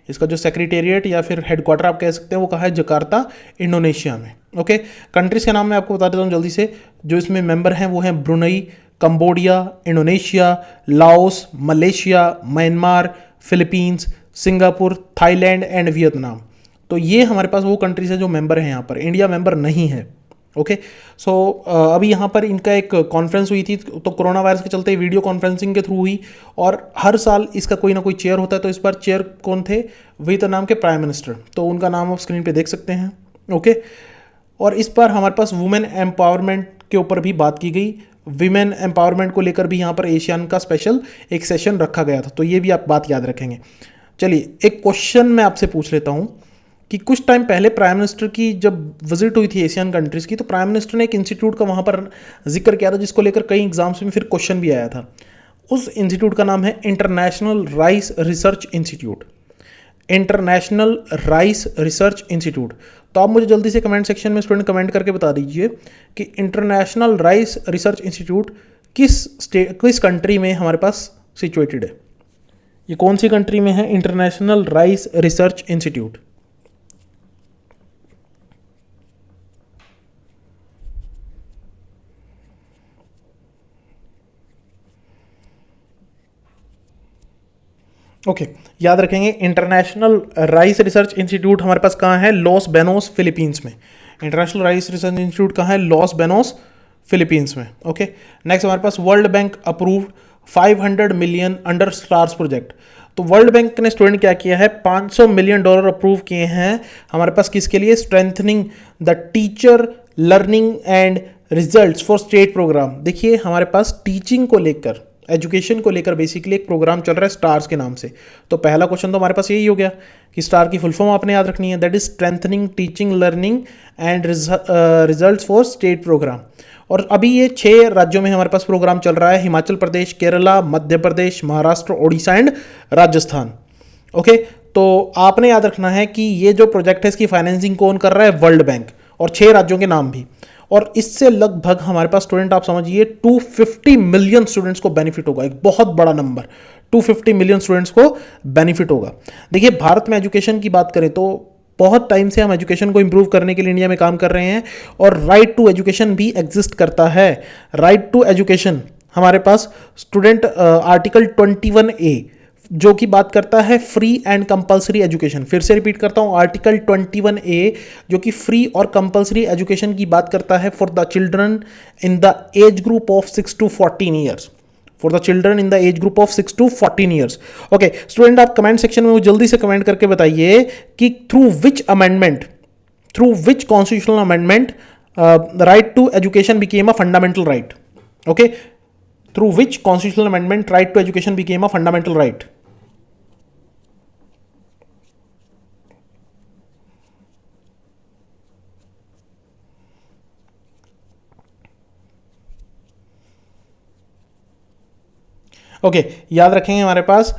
Speaker 1: इसका जो सेक्रेटेरिएट या फिर हेडक्वार्टर आप कह सकते हैं वो कहाँ है? जकार्ता इंडोनेशिया में। ओके, कंट्रीज के नाम मैं आपको बता देता हूँ जल्दी से। जो इसमें मेंबर हैं वो हैं Brunei, Cambodia, Indonesia, Laos, Malaysia, Myanmar, Philippines, Singapore, Thailand and Vietnam. तो ये हमारे पास वो कंट्रीज हैं जो मेंबर हैं यहाँ पर। इंडिया मेंबर नहीं है। ओके, सो अभी यहाँ पर इनका एक कॉन्फ्रेंस हुई थी, तो कोरोना वायरस के चलते वीडियो कॉन्फ्रेंसिंग के थ्रू हुई, और हर साल इसका कोई ना कोई चेयर होता है। तो इस बार चेयर कौन थे? वियतनाम के प्राइम मिनिस्टर। तो उनका नाम आप स्क्रीन पे देख सकते हैं। ओके, और इस बार हमारे पास वुमेन एम्पावरमेंट के ऊपर भी बात की गई। विमेन एम्पावरमेंट को लेकर भी यहाँ पर एशियन का स्पेशल एक सेशन रखा गया था। तो ये भी आप बात याद रखेंगे। चलिए एक क्वेश्चन मैं आपसे पूछ लेता हूँ कि कुछ टाइम पहले प्राइम मिनिस्टर की जब विजिट हुई थी एशियन कंट्रीज़ की, तो प्राइम मिनिस्टर ने एक इंस्टीट्यूट का वहाँ पर जिक्र किया था, जिसको लेकर कई एग्जाम्स में फिर क्वेश्चन भी आया था। उस इंस्टीट्यूट का नाम है international rice research institute. International rice research institute. तो आप मुझे जल्दी से कमेंट सेक्शन में स्टूडेंट कमेंट करके बता दीजिए कि इंटरनेशनल राइस रिसर्च इंस्टीट्यूट किस कंट्री में हमारे पास सिचुएटेड है। ये कौन सी कंट्री में है international rice research institute? Okay, याद रखेंगे इंटरनेशनल राइस रिसर्च इंस्टीट्यूट हमारे पास कहाँ है? लॉस बेनोस, फिलीपींस में। इंटरनेशनल राइस रिसर्च इंस्टीट्यूट कहाँ है? लॉस बेनोस, फिलीपींस में। ओके, नेक्स्ट हमारे पास world bank approved 500 million under STARS project. तो वर्ल्ड बैंक ने स्टूडेंट क्या किया है? $500 मिलियन अप्रूव किए हैं हमारे पास। किसके लिए? Strengthening the teacher learning and results for state program. देखिए हमारे पास टीचिंग को लेकर, एजुकेशन को लेकर बेसिकली एक प्रोग्राम चल रहा है स्टार्स के नाम से। तो पहला क्वेश्चन तो हमारे पास यही हो गया कि स्टार की फुल फॉर्म आपने याद रखनी है, that is strengthening teaching learning and results for state program. और अभी ये 6 राज्यों में हमारे पास प्रोग्राम चल रहा है, हिमाचल प्रदेश, केरला, मध्य प्रदेश, महाराष्ट्र, ओडिशा एंड राजस्थान। ओके, तो आपने याद रखना है कि ये जो प्रोजेक्ट है इसकी फाइनेंसिंग कौन कर रहा है? वर्ल्ड बैंक, और 6 राज्यों के नाम भी। और इससे लगभग हमारे पास स्टूडेंट आप समझिए 250 मिलियन स्टूडेंट्स को बेनिफिट होगा। एक बहुत बड़ा नंबर, 250 मिलियन स्टूडेंट्स को बेनिफिट होगा। देखिए भारत में एजुकेशन की बात करें तो बहुत टाइम से हम एजुकेशन को इंप्रूव करने के लिए इंडिया में काम कर रहे हैं और राइट टू एजुकेशन भी एग्जिस्ट करता है। राइट टू एजुकेशन हमारे पास स्टूडेंट आर्टिकल 21A जो कि बात करता है फ्री एंड कंपलसरी एजुकेशन। फिर से रिपीट करता हूं, आर्टिकल 21A जो कि फ्री और कंपलसरी एजुकेशन की बात करता है for the children in the age group of 6 to 14 years. For the children in the age group of 6 to 14 years. Okay student, आप कमेंट सेक्शन में जल्दी से कमेंट करके बताइए कि through which constitutional amendment right to education became a fundamental right. Okay, through which constitutional amendment right to education became a fundamental right. Okay याद रखेंगे हमारे पास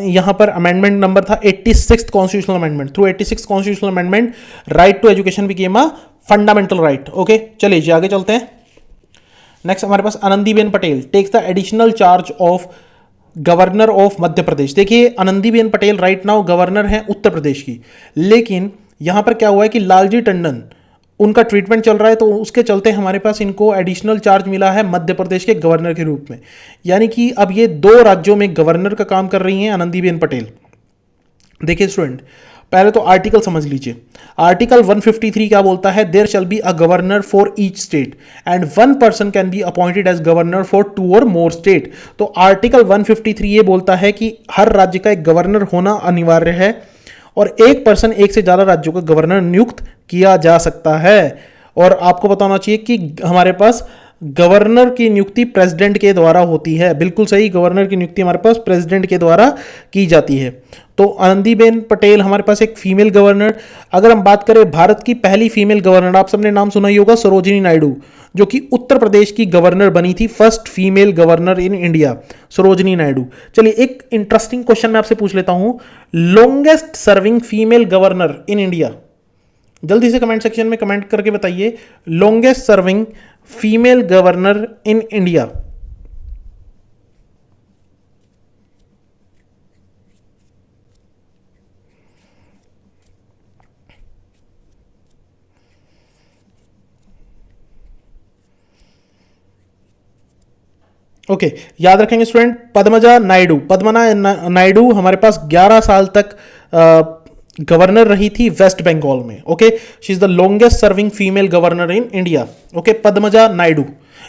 Speaker 1: यहां पर अमेंडमेंट नंबर था 86th constitutional amendment. Through 86th constitutional amendment right to education became a fundamental right. Okay चलिए जी आगे चलते हैं। नेक्स्ट हमारे पास Anandiben Patel takes the additional charge of governor of Madhya Pradesh. देखिए Anandiben Patel right now governor हैं उत्तर प्रदेश की, लेकिन यहां पर क्या हुआ है कि लालजी टंडन उनका ट्रीटमेंट चल रहा है, तो उसके चलते हमारे पास इनको एडिशनल चार्ज मिला है मध्य प्रदेश के गवर्नर के रूप में। यानी कि अब ये 2 राज्यों में गवर्नर का काम कर रही हैं आनंदीबेन पटेल। देखिए स्टूडेंट, पहले तो आर्टिकल समझ लीजिए। आर्टिकल 153 क्या बोलता है? There shall be a governor for each state and 1 person can be appointed as governor for 2 or more state. तो आर्टिकल 153 ये बोलता है कि हर राज्य का एक गवर्नर होना अनिवार्य है और एक पर्सन एक से ज्यादा राज्यों का गवर्नर नियुक्त किया जा सकता है। और आपको पता होना चाहिए कि हमारे पास गवर्नर की नियुक्ति प्रेसिडेंट के द्वारा होती है। बिल्कुल सही, गवर्नर की नियुक्ति हमारे पास प्रेसिडेंट के द्वारा की जाती है। तो आनंदीबेन पटेल हमारे पास एक फीमेल गवर्नर। अगर हम बात करें भारत की पहली फीमेल गवर्नर, आप सबने नाम सुना ही होगा, सरोजिनी नायडू, जो कि उत्तर प्रदेश की गवर्नर बनी थी, first female governor in India, Sarojini Naidu. चलिए एक इंटरेस्टिंग क्वेश्चन मैं आपसे पूछ लेता हूं, longest serving female governor in India. जल्दी से कमेंट सेक्शन में कमेंट करके बताइए, longest serving female governor in India. Okay याद रखेंगे स्टूडेंट, पद्मजा नायडू। नायडू हमारे पास 11 साल तक गवर्नर रही थी वेस्ट बंगाल में। Okay, she is the longest serving female governor in India. Okay, Padmaja Naidu,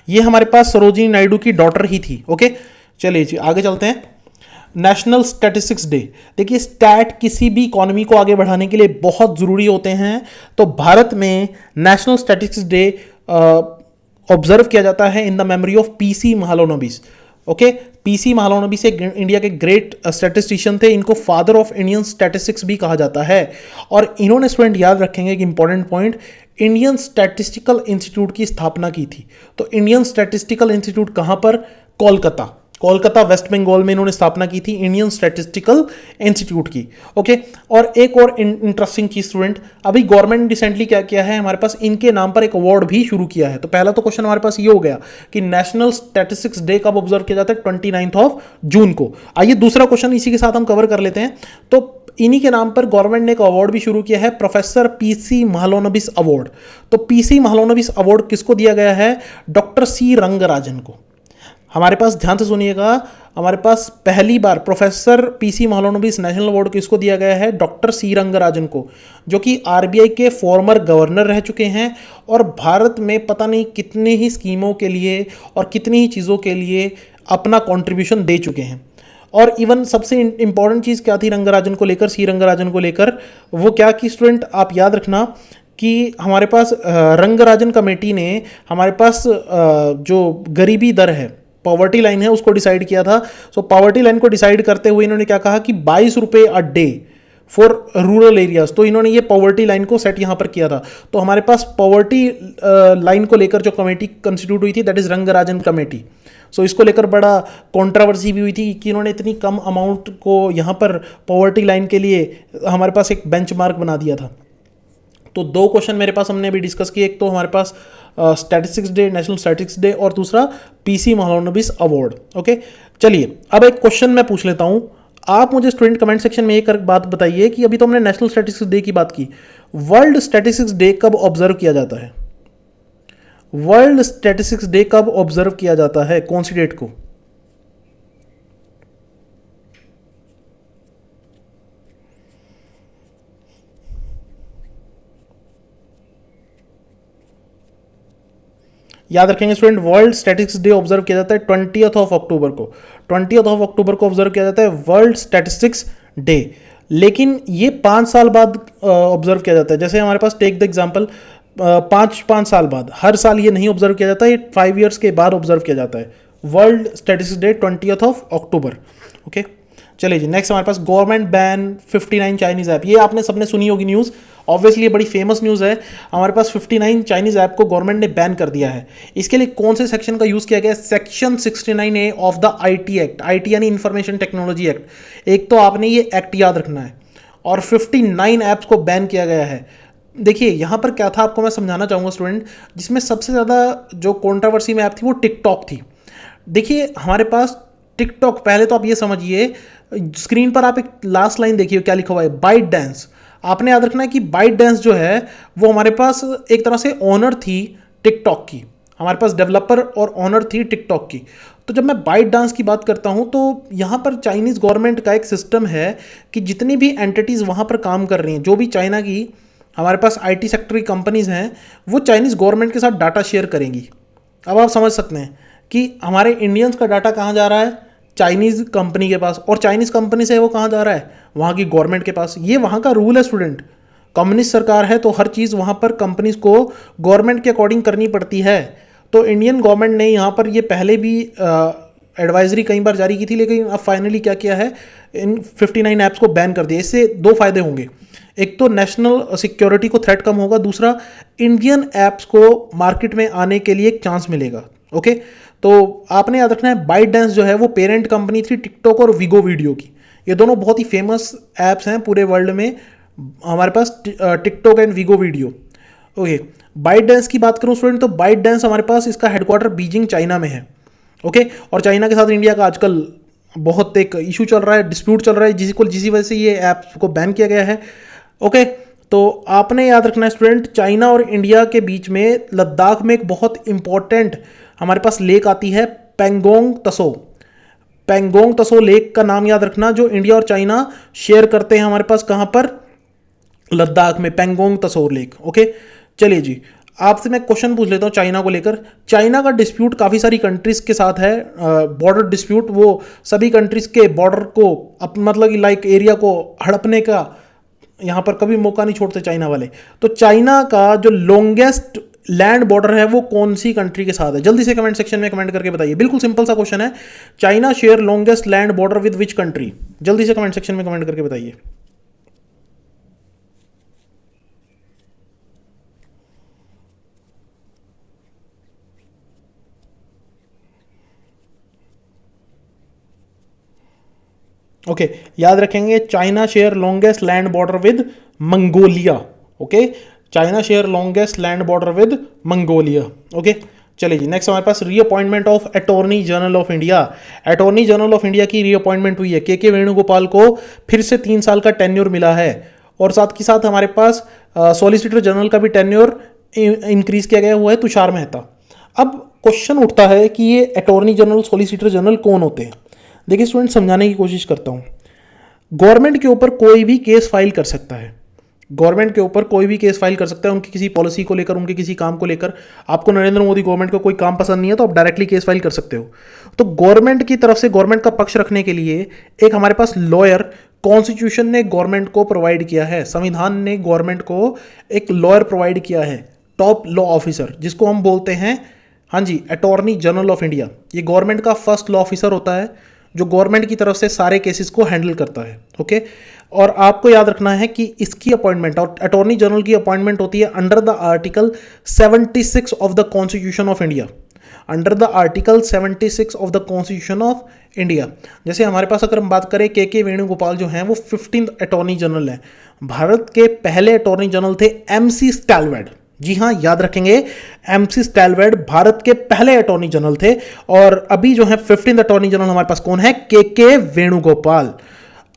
Speaker 1: ये हमारे पास सरोजिनी नायडू की डॉटर ही थी। ओके चलिए जी आगे चलते हैं। National statistics day. देखिए स्टैट किसी भी इकोनॉमी को आगे बढ़ाने के लिए बहुत जरूरी होते हैं, तो भारत में नेशनल स्टैटिस्टिक्स डे ऑब्जर्व किया जाता है in the memory of PC Mahalanobis. Okay, PC Mahalanobis एक इंडिया के ग्रेट स्टैटिस्टिशियन थे, इनको फादर ऑफ इंडियन स्टैटिस्टिक्स भी कहा जाता है। और इन्होंने स्टूडेंट याद रखेंगे कि important point, Indian statistical institute की स्थापना की थी। तो इंडियन स्टैटिस्टिकल इंस्टीट्यूट कहां पर? कोलकाता वेस्ट बंगाल में इन्होंने स्थापना की थी इंडियन स्टैटिस्टिकल इंस्टीट्यूट की। ओके, और एक और इंटरेस्टिंग चीज स्टूडेंट, अभी गवर्नमेंट रिसेंटली क्या किया है, हमारे पास इनके नाम पर एक अवार्ड भी शुरू किया है। तो पहला तो क्वेश्चन हमारे पास ये हो गया कि नेशनल स्टैटिस्टिक्स डे कब ऑब्जर्व किया जाता है? 29 जून को। आइए दूसरा क्वेश्चन इसी के साथ हम कवर कर लेते हैं। तो इन्हीं के नाम पर गवर्नमेंट ने एक अवार्ड भी शुरू किया है, प्रोफेसर पीसी महालोनोबिस अवार्ड। तो पीसी महालोनोबिस अवार्ड किसको दिया गया है? डॉक्टर सी रंगराजन को। हमारे पास ध्यान से सुनिएगा, हमारे पास पहली बार professor PC Mahalanobis national award किसको दिया गया है? डॉक्टर सी रंगराजन को, जो कि आरबीआई के फॉर्मर गवर्नर रह चुके हैं और भारत में पता नहीं कितने ही स्कीमों के लिए और कितनी ही चीज़ों के लिए अपना कंट्रीब्यूशन दे चुके हैं। और इवन सबसे इंपॉर्टेंट चीज़ क्या थी रंगराजन को लेकर, सी रंगराजन को लेकर? वो क्या कि स्टूडेंट आप याद रखना कि हमारे पास रंगराजन कमेटी ने हमारे पास जो गरीबी दर है, पॉवर्टी लाइन है, उसको डिसाइड किया था। सो पॉवर्टी लाइन को डिसाइड करते हुए इन्होंने क्या कहा कि 22 रुपये a day for rural areas. तो इन्होंने ये पॉवर्टी लाइन को सेट यहाँ पर किया था। तो हमारे पास पॉवर्टी लाइन को लेकर जो कमेटी कंस्टिट्यूट हुई थी, दैट इज रंगराजन कमेटी। सो इसको लेकर बड़ा कंट्रोवर्सी भी हुई थी कि इन्होंने इतनी कम अमाउंट को यहाँ पर पॉवर्टी लाइन के लिए हमारे पास एक बेंचमार्क बना दिया था। तो 2 क्वेश्चन मेरे पास हमने अभी डिस्कस किए, एक तो हमारे पास statistics day, national statistics day, और दूसरा पीसी महालोनोबिस अवार्ड। ओके चलिए अब एक क्वेश्चन मैं पूछ लेता हूं, आप मुझे स्टूडेंट कमेंट सेक्शन में एक बात बताइए कि अभी तो हमने नेशनल स्टैटिस्टिक्स डे की बात की, वर्ल्ड स्टैटिस्टिक्स डे कब ऑब्जर्व किया जाता है? वर्ल्ड स्टैटिस्टिक्स डे कब ऑब्जर्व किया जाता है, कौन सी डेट को? याद रखेंगे student, world statistics day observe किया जाता है 20th ऑफ अक्टूबर को। 20th ऑफ अक्टूबर को ऑब्जर्व किया जाता है वर्ल्ड स्टैटिस्टिक्स डे। लेकिन ये 5 साल बाद ऑब्जर्व किया जाता है। जैसे हमारे पास टेक द एग्जांपल, 5 साल बाद, हर साल ये नहीं ऑब्जर्व किया जाता, ये 5 ईयर्स के बाद ऑब्जर्व किया जाता है। World statistics day 20th of October. Okay, चलिए जी, नेक्स्ट हमारे पास गवर्नमेंट बैन 59 चाइनीज ऐप। ये आपने सबने सुनी होगी न्यूज़, ऑब्वियसली ये बड़ी फेमस न्यूज़ है। हमारे पास 59 चाइनीज ऐप को गवर्नमेंट ने बैन कर दिया है। इसके लिए कौन से सेक्शन का यूज़ किया गया है? Section 69A of the IT act. IT यानी इंफॉर्मेशन टेक्नोलॉजी एक्ट। एक तो आपने ये एक्ट याद रखना है, और 59 ऐप्स को बैन किया गया है। देखिए यहाँ पर क्या था, आपको मैं समझाना चाहूँगा स्टूडेंट, जिसमें सबसे ज़्यादा जो कंट्रोवर्सी में ऐप थी वो टिकटॉक थी। देखिए हमारे पास टिकटॉक, पहले तो आप ये समझिए, स्क्रीन पर आप एक लास्ट लाइन देखिए क्या लिखा हुआ है, बाइट डांस। आपने याद रखना है कि बाइट डांस जो है वो हमारे पास एक तरह से ओनर थी टिकटॉक की, हमारे पास डेवलपर और ओनर थी टिकटॉक की। तो जब मैं बाइट डांस की बात करता हूं तो यहाँ पर चाइनीज़ गवर्नमेंट का एक सिस्टम है कि जितनी भी एंटिटीज़ वहाँ पर काम कर रही हैं, जो भी चाइना की हमारे पास आईटी सेक्टर की कंपनीज़ हैं, वो चाइनीज़ गवर्नमेंट के साथ डाटा शेयर करेंगी। अब आप समझ सकते हैं कि हमारे इंडियंस का डाटा कहाँ जा रहा है? चाइनीज़ कंपनी के पास, और चाइनीज़ कंपनी से वो कहाँ जा रहा है? वहाँ की गवर्नमेंट के पास। ये वहाँ का रूल है स्टूडेंट। कम्युनिस्ट सरकार है तो हर चीज़ वहाँ पर कंपनीज़ को गवर्नमेंट के अकॉर्डिंग करनी पड़ती है। तो इंडियन गवर्नमेंट ने यहाँ पर ये पहले भी एडवाइजरी कई बार जारी की थी, लेकिन अब फाइनली क्या किया है, इन 59 ऐप्स को बैन कर दिया। इससे दो फायदे होंगे, एक तो नेशनल सिक्योरिटी को थ्रेट कम होगा, दूसरा इंडियन ऐप्स को मार्केट में आने के लिए एक चांस मिलेगा। ओके, तो आपने याद रखना है, बाइट डांस जो है वो पेरेंट कंपनी थी टिकटॉक और वीगो वीडियो की। ये दोनों बहुत ही फेमस ऐप्स हैं पूरे वर्ल्ड में, हमारे पास TikTok and Vigo video. Okay, ByteDance की बात करूं स्टूडेंट, तो बाइट डांस हमारे पास, इसका हेडक्वार्टर बीजिंग चाइना में है। ओके, और चाइना के साथ इंडिया का आजकल बहुत एक इशू चल रहा है, डिस्प्यूट चल रहा है, जिसी वजह से ये ऐप को बैन किया गया है। ओके, तो आपने याद रखना है स्टूडेंट, चाइना और इंडिया के बीच में लद्दाख में एक बहुत इंपॉर्टेंट हमारे पास लेक आती है, पेंगोंग तसो। पेंगोंग तसो लेक का नाम याद रखना, जो इंडिया और चाइना शेयर करते हैं हमारे पास, कहां पर? लद्दाख में, पेंगोंग तसो लेक। ओके, चलिए जी, आपसे मैं क्वेश्चन पूछ लेता हूं चाइना को लेकर। चाइना का डिस्प्यूट काफ़ी सारी कंट्रीज़ के साथ है, बॉर्डर डिस्प्यूट। वो सभी कंट्रीज़ के बॉर्डर को मतलब कि लाइक एरिया को हड़पने का यहाँ पर कभी मौका नहीं छोड़ते चाइना वाले। तो चाइना का जो लॉन्गेस्ट लैंड बॉर्डर है वो कौन सी कंट्री के साथ है? जल्दी से कमेंट सेक्शन में कमेंट करके बताइए। बिल्कुल सिंपल सा क्वेश्चन है, China share longest land border with which country? जल्दी से कमेंट सेक्शन में कमेंट करके बताइए। ओके, याद रखेंगे, China share longest land border with Mongolia. Okay, China share longest land border with Mongolia. Okay, चलिए जी, नेक्स्ट हमारे पास reappointment of attorney general of India. Attorney general of India की रीअपॉइंटमेंट हुई है, के वेणुगोपाल को फिर से 3 साल का टेन्योर मिला है, और साथ ही साथ हमारे पास सॉलिसिटर जनरल का भी टेन्योर इंक्रीज किया गया हुआ है, तुषार मेहता। अब क्वेश्चन उठता है कि ये अटॉर्नी जनरल, सॉलिसिटर जनरल कौन होते हैं? देखिए स्टूडेंट, समझाने की कोशिश करता हूँ। गवर्नमेंट के ऊपर कोई भी केस फाइल कर सकता है, गवर्नमेंट के ऊपर कोई भी केस फाइल कर सकता है, उनकी किसी पॉलिसी को लेकर, उनके किसी काम को लेकर। आपको नरेंद्र मोदी गवर्नमेंट का कोई काम पसंद नहीं है तो आप डायरेक्टली केस फाइल कर सकते हो। तो गवर्नमेंट की तरफ से गवर्नमेंट का पक्ष रखने के लिए एक हमारे पास लॉयर, कॉन्स्टिट्यूशन ने गवर्नमेंट को प्रोवाइड किया है, संविधान ने गवर्नमेंट को एक लॉयर प्रोवाइड किया है, टॉप लॉ ऑफिसर, जिसको हम बोलते हैं, हाँ जी, अटॉर्नी जनरल ऑफ इंडिया। ये गवर्नमेंट का फर्स्ट लॉ ऑफिसर होता है जो गवर्नमेंट की तरफ से सारे केसेस को हैंडल करता है। ओके, और आपको याद रखना है कि इसकी अपॉइंटमेंट, और अटॉर्नी जनरल की अपॉइंटमेंट होती है under the article 76 of the constitution of India. Under the article 76 of the constitution of India. जैसे हमारे पास अगर हम बात करें, के वेणुगोपाल जो हैं वो 15th अटॉर्नी जनरल हैं। भारत के पहले अटॉर्नी जनरल थे MC स्टैलवेड। जी हाँ, याद रखेंगे, एमसी स्टैलवेड भारत के पहले अटॉर्नी जनरल थे। और अभी जो है 15th अटॉर्नी जनरल हमारे पास कौन है? के वेणुगोपाल।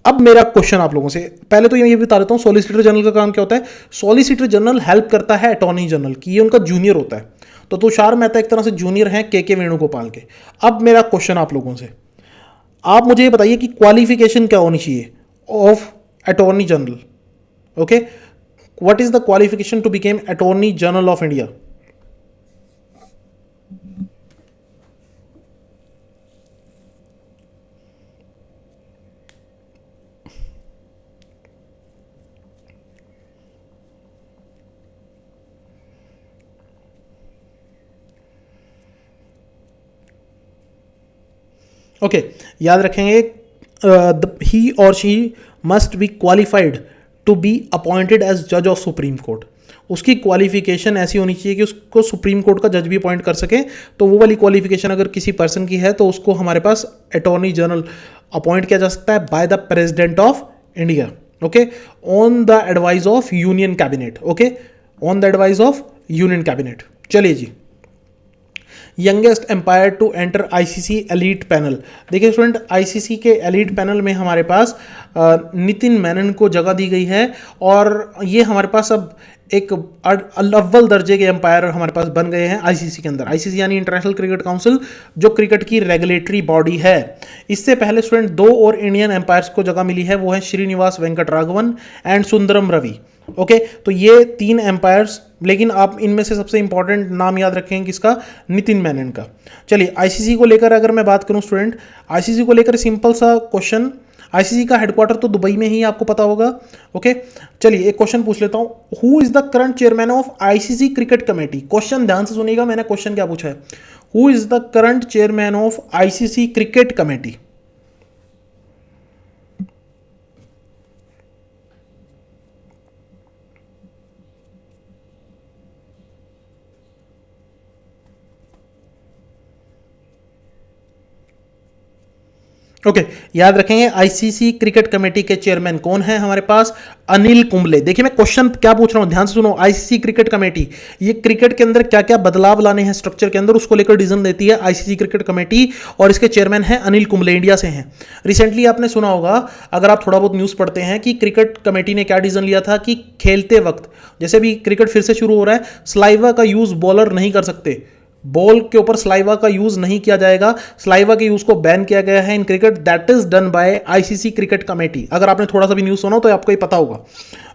Speaker 1: अब मेरा क्वेश्चन आप लोगों से, पहले तो ये बता देता हूं सॉलिसिटर जनरल का काम क्या होता है। सॉलिसिटर जनरल हेल्प करता है अटॉर्नी जनरल की, ये उनका जूनियर होता है। तो तुषार मेहता एक तरह से जूनियर हैं के वेणुगोपाल के। अब मेरा क्वेश्चन आप लोगों से, आप मुझे ये बताइए कि क्वालिफिकेशन क्या होनी चाहिए of attorney general. Okay, what is the qualification to become attorney general of India? Okay, याद रखेंगे, he or she must be qualified to be appointed as जज ऑफ सुप्रीम कोर्ट। उसकी क्वालिफिकेशन ऐसी होनी चाहिए कि उसको सुप्रीम कोर्ट का जज भी अपॉइंट कर सके। तो वो वाली क्वालिफिकेशन अगर किसी पर्सन की है तो उसको हमारे पास अटॉर्नी जनरल अपॉइंट किया जा सकता है by the president of India. Okay, on the advice of union cabinet. Okay, on the advice of union cabinet. चलिए जी, youngest umpire to enter ICC elite panel. देखिए स्टूडेंट, आईसीसी के elite panel में हमारे पास नितिन मेनन को जगह दी गई है। और ये हमारे पास अब एक अव्वल दर्जे के एम्पायर हमारे पास बन गए हैं आईसीसी के अंदर। आईसीसी यानी इंटरनेशनल क्रिकेट काउंसिल, जो क्रिकेट की रेगुलेटरी बॉडी है। इससे पहले स्टूडेंट दो और इंडियन एम्पायर्स को जगह मिली है, वो है श्रीनिवास वेंकट राघवन एंड सुंदरम रवि। ओके, तो ये 3 एम्पायर्स, लेकिन आप इनमें से सबसे इंपॉर्टेंट नाम याद रखेंगे किसका? नितिन मेनन का। चलिए, आईसीसी को लेकर अगर मैं बात करूं स्टूडेंट, आईसीसी को लेकर सिंपल सा क्वेश्चन, आईसीसी का हेडक्वार्टर तो दुबई में ही आपको पता होगा। ओके, चलिए एक क्वेश्चन पूछ लेता हूं, who is the current chairman of ICC cricket committee? Question ध्यान से सुनिएगा, मैंने क्वेश्चन क्या पूछा है, who is the current chairman of ICC cricket committee? Okay, याद रखेंगे, आईसीसी क्रिकेट कमेटी के चेयरमैन कौन है हमारे पास? अनिल कुंबले। देखिए मैं क्वेश्चन क्या पूछ रहा हूं, ध्यान से सुनो। आईसीसी क्रिकेट कमेटी, ये क्रिकेट के अंदर क्या क्या बदलाव लाने हैं स्ट्रक्चर के अंदर, उसको लेकर डिसीजन देती है आईसीसी क्रिकेट कमेटी। और इसके चेयरमैन हैं अनिल कुंबले, इंडिया से हैं। रिसेंटली आपने सुना होगा, अगर आप थोड़ा बहुत न्यूज़ पढ़ते हैं, कि क्रिकेट कमेटी ने क्या डिसीजन लिया था कि खेलते वक्त, जैसे भी क्रिकेट फिर से शुरू हो रहा है, सलाइवा का यूज बॉलर नहीं कर सकते, बॉल के ऊपर सलाइवा का यूज नहीं किया जाएगा, सलाइवा के यूज को बैन किया गया है in cricket. That is done by ICC cricket committee. अगर आपने थोड़ा सा भी न्यूज सुना तो आपको ये पता होगा।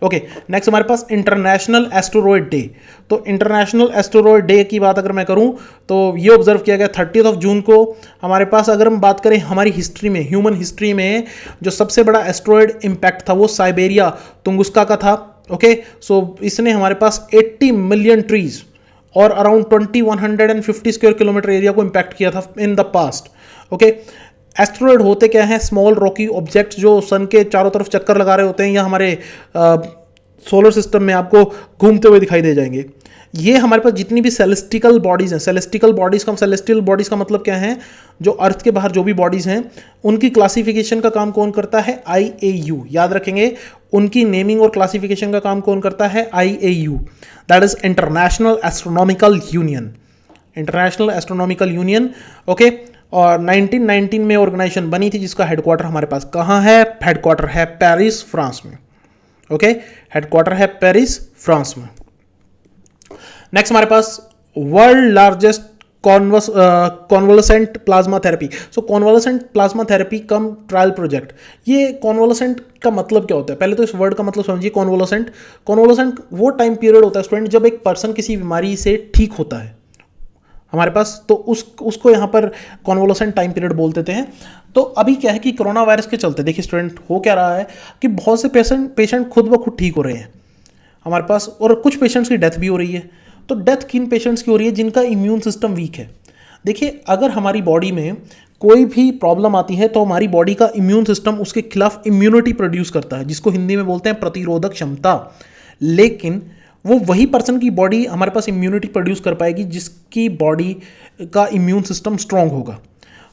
Speaker 1: ओके, नेक्स्ट हमारे पास इंटरनेशनल एस्टेरॉयड डे। तो इंटरनेशनल एस्टेरॉयड डे की बात अगर मैं करूं तो ये ऑब्जर्व किया गया 30 जून को। हमारे पास अगर हम बात करें हमारी हिस्ट्री में, ह्यूमन हिस्ट्री में जो सबसे बड़ा एस्टेरॉयड इंपैक्ट था वो साइबेरिया तुंगुस्का का था। ओके, सो इसने हमारे पास 80 मिलियन ट्रीज और अराउंड 2150 स्क्वायर किलोमीटर एरिया को इंपैक्ट किया था in the past. Okay, asteroid होते क्या हैं? स्मॉल रॉकी ऑब्जेक्ट्स जो सन के चारों तरफ चक्कर लगा रहे होते हैं या हमारे सोलर सिस्टम में आपको घूमते हुए दिखाई दे जाएंगे। ये हमारे पास जितनी भी सेलेस्टिकल बॉडीज हैं, सेलेस्टिकल बॉडीज का मतलब क्या है? जो अर्थ के बाहर जो भी बॉडीज हैं उनकी क्लासिफिकेशन का काम कौन करता है? IAU। याद रखेंगे, उनकी नेमिंग और क्लासिफिकेशन का काम कौन करता है? IAU, that is international astronomical union. International astronomical union. Okay, और 1919 में ऑर्गेनाइजेशन बनी थी जिसका हेडक्वार्टर हमारे पास कहाँ है? हेडक्वार्टर है पेरिस, फ्रांस में। ओके, हेडक्वार्टर है पेरिस, फ्रांस में। नेक्स्ट हमारे पास वर्ल्ड लार्जेस्ट कॉन्वोलेसेंट प्लाज्मा थेरेपी। सो कॉन्वोलेसेंट प्लाज्मा थेरेपी कम ट्रायल प्रोजेक्ट। ये कॉन्वोलेसेंट का मतलब क्या होता है? पहले तो इस वर्ड का मतलब समझिए। कॉन्वोलेसेंट वो टाइम पीरियड होता है स्टूडेंट जब एक पर्सन किसी बीमारी से ठीक होता है हमारे पास, तो उसको यहाँ पर कॉन्वोलेसेंट टाइम पीरियड बोल देते हैं। तो अभी क्या है कि कोरोना वायरस के चलते देखिए स्टूडेंट हो क्या रहा है कि बहुत से पेशेंट खुद ब खुद ठीक हो रहे हैं हमारे पास, और कुछ पेशेंट्स की डेथ भी हो रही है। तो डेथ किन पेशेंट्स की हो रही है? जिनका इम्यून सिस्टम वीक है। देखिए, अगर हमारी बॉडी में कोई भी प्रॉब्लम आती है तो हमारी बॉडी का इम्यून सिस्टम उसके खिलाफ इम्यूनिटी प्रोड्यूस करता है, जिसको हिंदी में बोलते हैं प्रतिरोधक क्षमता। लेकिन वो वही पर्सन की बॉडी हमारे पास इम्यूनिटी प्रोड्यूस कर पाएगी जिसकी बॉडी का इम्यून सिस्टम स्ट्रांग होगा।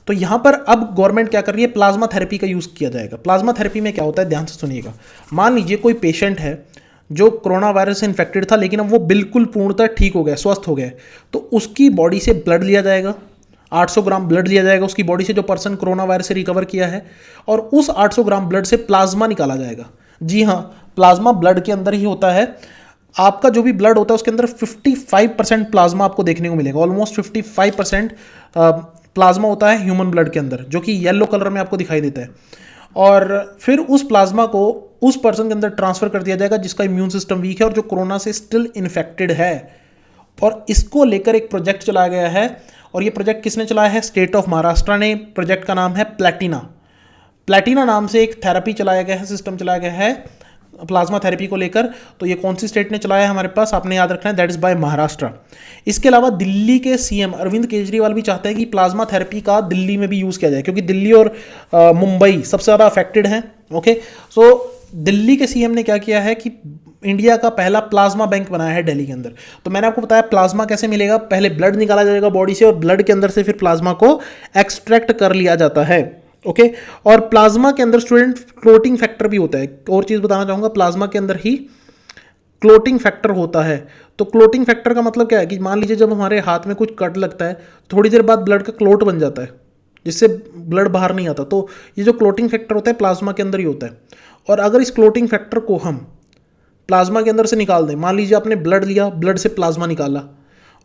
Speaker 1: तो यहाँ पर अब गवर्नमेंट क्या कर रही है? प्लाज्मा थेरेपी का यूज़ किया जाएगा। प्लाज्मा थेरेपी में क्या होता है, ध्यान से सुनिएगा। मान लीजिए कोई पेशेंट है जो कोरोना वायरस से इन्फेक्टेड था लेकिन अब वो बिल्कुल पूर्णतः ठीक हो गया, स्वस्थ हो गया, तो उसकी बॉडी से ब्लड लिया जाएगा, 800 ग्राम ब्लड लिया जाएगा उसकी बॉडी से, जो पर्सन कोरोना वायरस से रिकवर किया है, और उस 800 ग्राम ब्लड से प्लाज्मा निकाला जाएगा। जी हाँ, प्लाज्मा ब्लड के अंदर ही होता है। आपका जो भी ब्लड होता है उसके अंदर 55% प्लाज्मा आपको देखने को मिलेगा, ऑलमोस्ट 55% प्लाज्मा होता है ह्यूमन ब्लड के अंदर, जो कि येलो कलर में आपको दिखाई देता है। और फिर उस प्लाज्मा को उस पर्सन के अंदर ट्रांसफर कर दिया जाएगा जिसका इम्यून सिस्टम वीक है और जो कोरोना से स्टिल इन्फेक्टेड है। और इसको लेकर एक प्रोजेक्ट चलाया गया है, और ये प्रोजेक्ट किसने चलाया है? स्टेट ऑफ महाराष्ट्र ने। प्रोजेक्ट का नाम है प्लैटिना। प्लैटिना नाम से एक थेरेपी चलाया गया है, सिस्टम चलाया गया है प्लाज्मा थेरेपी को लेकर। तो ये कौन सी स्टेट ने चलाया है हमारे पास, आपने याद रखना है, दैट इज बाय महाराष्ट्र। इसके अलावा दिल्ली के सीएम अरविंद केजरीवाल भी चाहते हैं कि प्लाज्मा थेरेपी का दिल्ली में भी यूज़ किया जाए, क्योंकि दिल्ली और मुंबई सबसे ज़्यादा अफेक्टेड हैं। ओके, सो दिल्ली के सीएम ने क्या किया है कि इंडिया का पहला प्लाज्मा बैंक बनाया है दिल्ली के अंदर। तो मैंने आपको बताया प्लाज्मा कैसे मिलेगा, पहले ब्लड निकाला जाएगा बॉडी से और ब्लड के अंदर से फिर प्लाज्मा को एक्सट्रैक्ट कर लिया जाता है। ओके, और प्लाज्मा के अंदर स्टूडेंट क्लोटिंग फैक्टर भी होता है। और चीज़ बताना चाहूँगा, प्लाज्मा के अंदर ही क्लोटिंग फैक्टर होता है। तो क्लोटिंग फैक्टर का मतलब क्या है कि मान लीजिए जब हमारे हाथ में कुछ कट लगता है, थोड़ी देर बाद ब्लड का क्लोट बन जाता है जिससे ब्लड बाहर नहीं आता। तो ये जो क्लोटिंग फैक्टर होता है प्लाज्मा के अंदर ही होता है। और अगर इस क्लोटिंग फैक्टर को हम प्लाज्मा के अंदर से निकाल दें, मान लीजिए आपने ब्लड लिया, ब्लड से प्लाज्मा निकाला,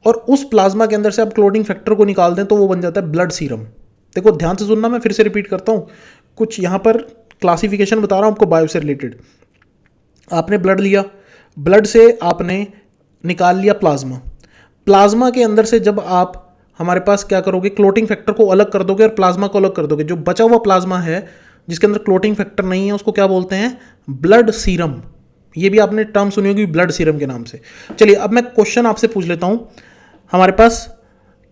Speaker 1: और उस प्लाज्मा के अंदर से आप क्लोटिंग फैक्टर को निकाल दें, तो वो बन जाता है ब्लड सीरम। देखो ध्यान से सुनना, मैं फिर से रिपीट करता हूँ, कुछ यहाँ पर क्लासिफिकेशन बता रहा हूँ आपको बायो से रिलेटेड। आपने ब्लड लिया, ब्लड से आपने निकाल लिया प्लाज्मा, प्लाज्मा के अंदर से जब आप हमारे पास क्या करोगे, क्लोटिंग फैक्टर को अलग कर दोगे और प्लाज्मा को अलग कर दोगे। जो बचा हुआ प्लाज्मा है जिसके अंदर क्लोटिंग फैक्टर नहीं है उसको क्या बोलते हैं? Blood serum. ये भी आपने टर्म सुनी होगी ब्लड सीरम के नाम से। चलिए अब मैं क्वेश्चन आपसे पूछ लेता हूँ हमारे पास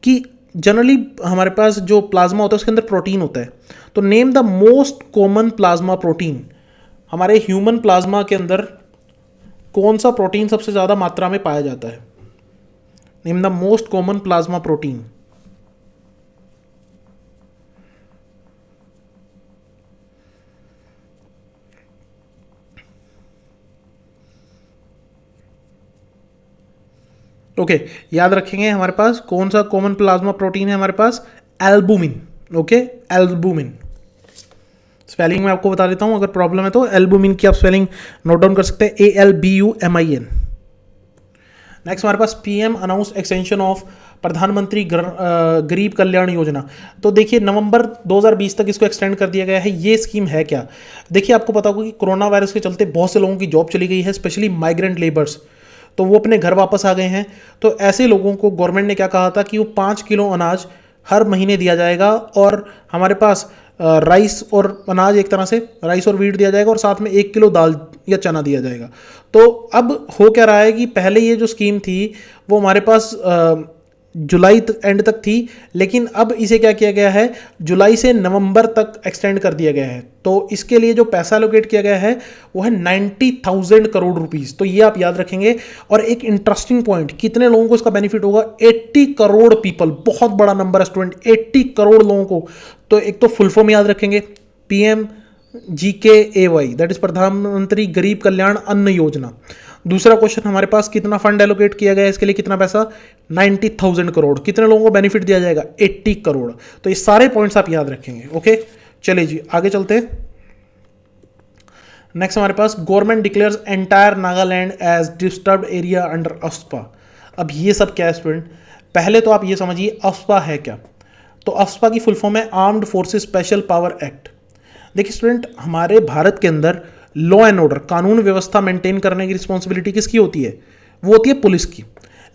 Speaker 1: कि जनरली हमारे पास जो प्लाज्मा होता है उसके अंदर प्रोटीन होता है, तो name the most common plasma protein. हमारे ह्यूमन प्लाज्मा के अंदर कौन सा प्रोटीन सबसे ज़्यादा मात्रा में पाया जाता है? Name the most common plasma protein. Okay, याद रखेंगे हमारे पास कौन सा कॉमन प्लाज्मा प्रोटीन है हमारे पास? एल्बुमिन। Okay, albumin. स्पेलिंग में आपको बता देता हूं, अगर प्रॉब्लम है तो एल्बुमिन की आप स्पेलिंग नोट डाउन कर सकते हैं, ALBUMIN। नेक्स्ट हमारे पास पीएम अनाउंस एक्सटेंशन ऑफ प्रधानमंत्री गरीब कल्याण योजना। तो देखिए नवंबर 2020 तक इसको एक्सटेंड कर दिया गया है। ये स्कीम है क्या? देखिए आपको पता होगा कि कोरोना वायरस के चलते बहुत से लोगों की जॉब चली गई है, स्पेशली माइग्रेंट लेबर्स, तो वो अपने घर वापस आ गए हैं। तो ऐसे लोगों को गवर्नमेंट ने क्या कहा था कि वो 5 किलो अनाज हर महीने दिया जाएगा, और हमारे पास राइस और अनाज, एक तरह से राइस और वीट दिया जाएगा, और साथ में 1 किलो दाल या चना दिया जाएगा। तो अब हो क्या रहा है कि पहले ये जो स्कीम थी वो हमारे पास जुलाई एंड तक थी, लेकिन अब इसे क्या किया गया है, जुलाई से नवंबर तक एक्सटेंड कर दिया गया है। तो इसके लिए जो पैसा एलोकेट किया गया है वो है 90,000 करोड़ रुपीस। तो ये आप याद रखेंगे। और एक इंटरेस्टिंग पॉइंट, कितने लोगों को इसका बेनिफिट होगा? 80 करोड़ पीपल, बहुत बड़ा नंबर है स्टूडेंट, 80 करोड़ लोगों को। तो एक तो फुल फॉर्म याद रखेंगे, PMGKAY, दैट इज प्रधानमंत्री गरीब कल्याण अन्न योजना। दूसरा क्वेश्चन हमारे पास, कितना फंड एलोकेट किया गया है इसके लिए, कितना पैसा? 90,000 करोड़। कितने लोगों को बेनिफिट दिया जाएगा? 80 करोड़। तो ये सारे पॉइंट्स आप याद रखेंगे। ओके, चलिए जी आगे चलते हैं। नेक्स्ट हमारे पास, government declares entire Nagaland as disturbed area under AFSPA. अब ये सब क्या है स्टूडेंट? पहले तो आप ये समझिए अफ्स्पा है क्या। तो अफ्स्पा की फुल फॉर्म है armed forces special power act. देखिए स्टूडेंट, हमारे भारत के अंदर लॉ एंड ऑर्डर, कानून व्यवस्था मेंटेन करने की रिस्पॉन्सिबिलिटी किसकी होती है? वो होती है पुलिस की।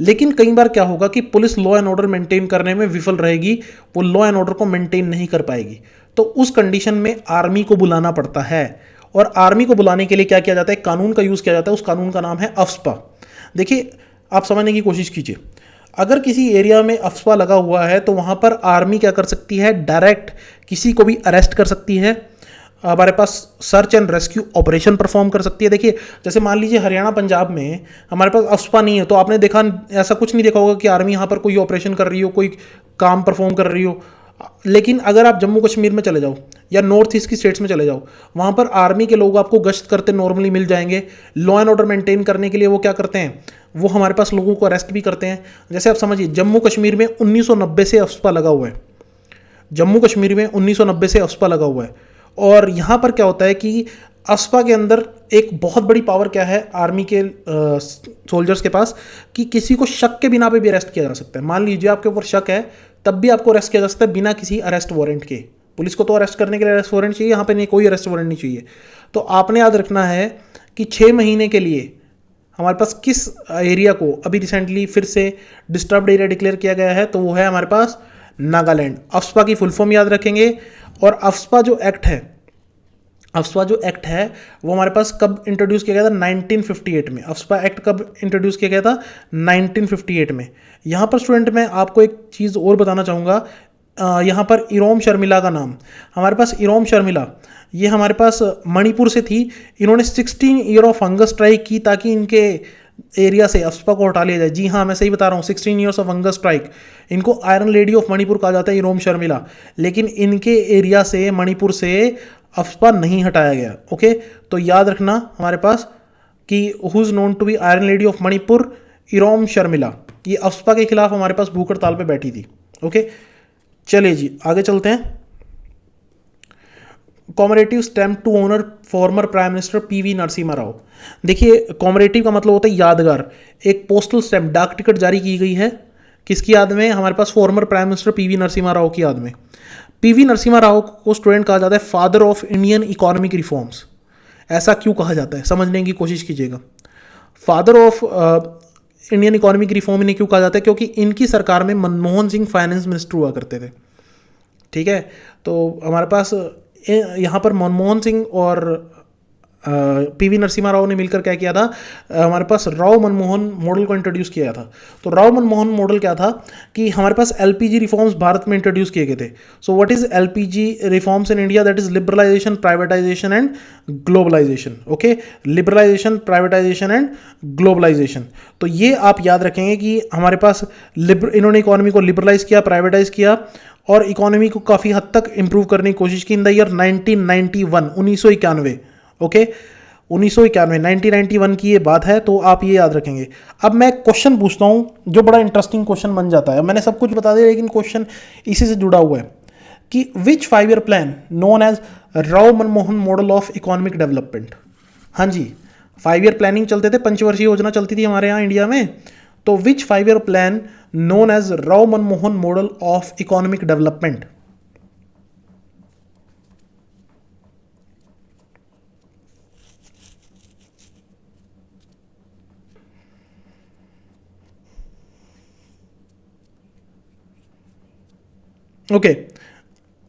Speaker 1: लेकिन कई बार क्या होगा कि police law and order maintain करने में विफल रहेगी, वो लॉ एंड ऑर्डर को मेंटेन नहीं कर पाएगी। तो उस कंडीशन में आर्मी को बुलाना पड़ता है, और आर्मी को बुलाने के लिए क्या किया जाता है? कानून का यूज़ किया जाता है। उस कानून का नाम है अफ्स्पा। देखिए आप समझने की कोशिश कीजिए, अगर किसी एरिया में अफ्स्पा लगा हुआ है तो वहाँ पर आर्मी क्या कर सकती है? डायरेक्ट किसी को भी अरेस्ट कर सकती है, हमारे पास search and rescue operation perform कर सकती है। देखिए जैसे मान लीजिए हरियाणा पंजाब में हमारे पास अफ्स्पा नहीं है, तो आपने देखा, ऐसा कुछ नहीं देखा होगा कि आर्मी यहाँ पर कोई ऑपरेशन कर रही हो, कोई काम परफॉर्म कर रही हो। लेकिन अगर आप जम्मू कश्मीर में चले जाओ या नॉर्थ ईस्ट की स्टेट्स में चले जाओ, वहाँ पर आर्मी के लोग आपको गश्त करते नॉर्मली मिल जाएंगे। लॉ एंड ऑर्डर मेंटेन करने के लिए वो क्या करते हैं, वो हमारे पास लोगों को अरेस्ट भी करते हैं। जैसे आप समझिए जम्मू कश्मीर में 1990 से अफस्पा लगा हुआ है, जम्मू कश्मीर में 1990 से अफस्पा लगा हुआ है। और यहाँ पर क्या होता है कि अफस्पा के अंदर एक बहुत बड़ी पावर क्या है आर्मी के सोल्जर्स के पास, कि किसी को शक के बिना पे भी अरेस्ट किया जा सकता है। मान लीजिए आपके ऊपर शक है, तब भी आपको अरेस्ट किया जा सकता है बिना किसी अरेस्ट वारंट के। पुलिस को तो अरेस्ट करने के लिए अरेस्ट वारंट चाहिए, यहाँ पे नहीं, कोई अरेस्ट वारंट नहीं चाहिए। तो आपने याद रखना है कि 6 महीने के लिए हमारे पास किस एरिया को अभी रिसेंटली फिर से डिस्टर्ब्ड एरिया डिक्लेयर किया गया है, तो वो है हमारे पास नागालैंड। अफस्पा की फुल फॉर्म याद रखेंगे। और अफस्पा जो एक्ट है, अफस्पा जो एक्ट है वो हमारे पास कब इंट्रोड्यूस किया गया था, 1958 में। अफस्पा एक्ट कब इंट्रोड्यूस किया गया था, 1958 में। यहाँ पर स्टूडेंट मैं आपको एक चीज़ और बताना चाहूँगा, यहाँ पर इरोम शर्मिला का नाम, हमारे पास इरोम शर्मिला, ये हमारे पास मणिपुर से थी। इन्होंने 16 ईयर ऑफ हंगर स्ट्राइक की ताकि इनके एरिया से अफस्पा को हटा लिया जाए। जी हाँ, मैं सही बता रहा हूँ, 16 ईयर्स ऑफ हंगर स्ट्राइक। इनको आयरन लेडी ऑफ मणिपुर कहा जाता है, इरोम शर्मिला। लेकिन इनके एरिया से, मणिपुर से अफस्पा नहीं हटाया गया। ओके, तो याद रखना हमारे पास कि who is known to be iron lady of Manipur, Irom Sharmila. ये अफस्पा के खिलाफ हमारे पास भूख हड़ताल पे बैठी थी। ओके, चलिए जी आगे चलते हैं। Commemorative stamp to honour former prime minister PV Narasimha Rao. देखिए, कॉमरेटिव का मतलब होता है यादगार। एक पोस्टल स्टैम्प, डाक टिकट जारी की गई है किसकी याद में, हमारे पास former prime minister PV Narasimha Rao की याद में। पीवी नरसिम्हा राव को स्टूडेंट कहा जाता है father of Indian economic reforms. ऐसा क्यों कहा जाता है, समझने की कोशिश कीजिएगा। Father of Indian economic reform इन्हें क्यों कहा जाता है, क्योंकि इनकी सरकार में मनमोहन सिंह फाइनेंस मिनिस्टर हुआ करते थे। ठीक है, तो हमारे पास यहाँ पर मनमोहन सिंह और पीवी नरसिम्हा राव ने मिलकर क्या किया था, हमारे पास राव मनमोहन मॉडल को इंट्रोड्यूस किया था। तो राव मनमोहन मॉडल क्या था कि हमारे पास एलपीजी रिफॉर्म्स भारत में इंट्रोड्यूस किए गए थे। So what is LPG reforms in India, that is liberalisation, privatisation and globalisation. Okay, liberalisation, privatisation and globalisation. तो ये आप याद रखेंगे कि हमारे पास इन्होंने इकोनॉमी को लिबरलाइज किया, प्राइवेटाइज किया और इकोनॉमी को काफ़ी हद तक इंप्रूव करने की कोशिश की इन द ईयर 1991, 1991। ओके, 1991, 1991 की ये बात है, तो आप ये याद रखेंगे। अब मैं क्वेश्चन पूछता हूँ जो बड़ा इंटरेस्टिंग क्वेश्चन बन जाता है। मैंने सब कुछ बता दिया लेकिन क्वेश्चन इसी से जुड़ा हुआ है कि which 5 year plan known as Rao Manmohan model of economic development. हाँ जी, 5 ईयर प्लानिंग चलते थे, पंचवर्षीय योजना चलती थी हमारे यहाँ इंडिया में। तो which 5 year plan known as Rao Manmohan model of economic development. Okay,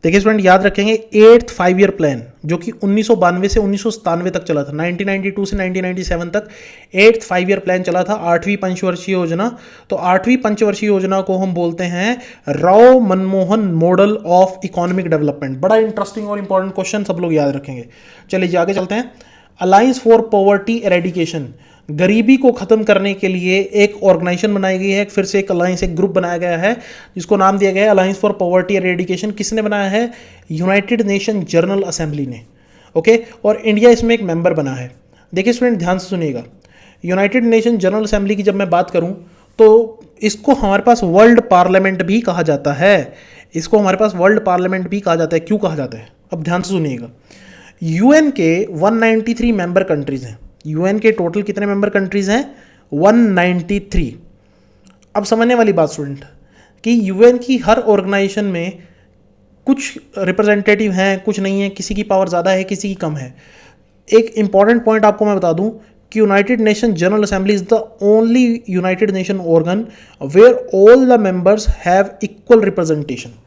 Speaker 1: देखिए स्टूडेंट याद रखेंगे 8th 5 ईयर प्लान जो कि 1992 से 1997 तक चला था, 1992 से 1997 तक 8th 5 ईयर प्लान चला था, 8वीं पंचवर्षीय योजना। तो 8वीं पंचवर्षीय योजना को हम बोलते हैं Rao Manmohan model of economic development. बड़ा इंटरेस्टिंग और इंपॉर्टेंट क्वेश्चन, सब लोग याद रखेंगे। चलिए जी आगे चलते हैं। अलायंस फॉर पॉवर्टी एरेडिकेशन, गरीबी को खत्म करने के लिए एक ऑर्गेनाइजेशन बनाई गई है, फिर से एक अलायंस, एक ग्रुप बनाया गया है जिसको नाम दिया गया है अलायंस फॉर पॉवर्टी एरेडिकेशन। किसने बनाया है, यूनाइटेड नेशन जनरल असेंबली ने। ओके, और इंडिया इसमें एक मेंबर बना है। देखिए स्टूडेंट ध्यान से सुनिएगा, यूनाइटेड नेशन जनरल असेंबली की जब मैं बात करूं तो इसको हमारे पास वर्ल्ड पार्लियामेंट भी कहा जाता है। इसको हमारे पास वर्ल्ड पार्लियामेंट भी कहा जाता है। क्यों कहा जाता है, अब ध्यान से सुनिएगा। यूएन के 193 मेंबर कंट्रीज हैं। यूएन के टोटल कितने मेंबर कंट्रीज हैं, 193। अब समझने वाली बात स्टूडेंट कि यूएन की हर ऑर्गेनाइजेशन में कुछ रिप्रेजेंटेटिव हैं, कुछ नहीं है, किसी की पावर ज़्यादा है, किसी की कम है। एक इंपॉर्टेंट पॉइंट आपको मैं बता दूं कि United Nation General Assembly is the only United Nation organ where all the members have equal representation.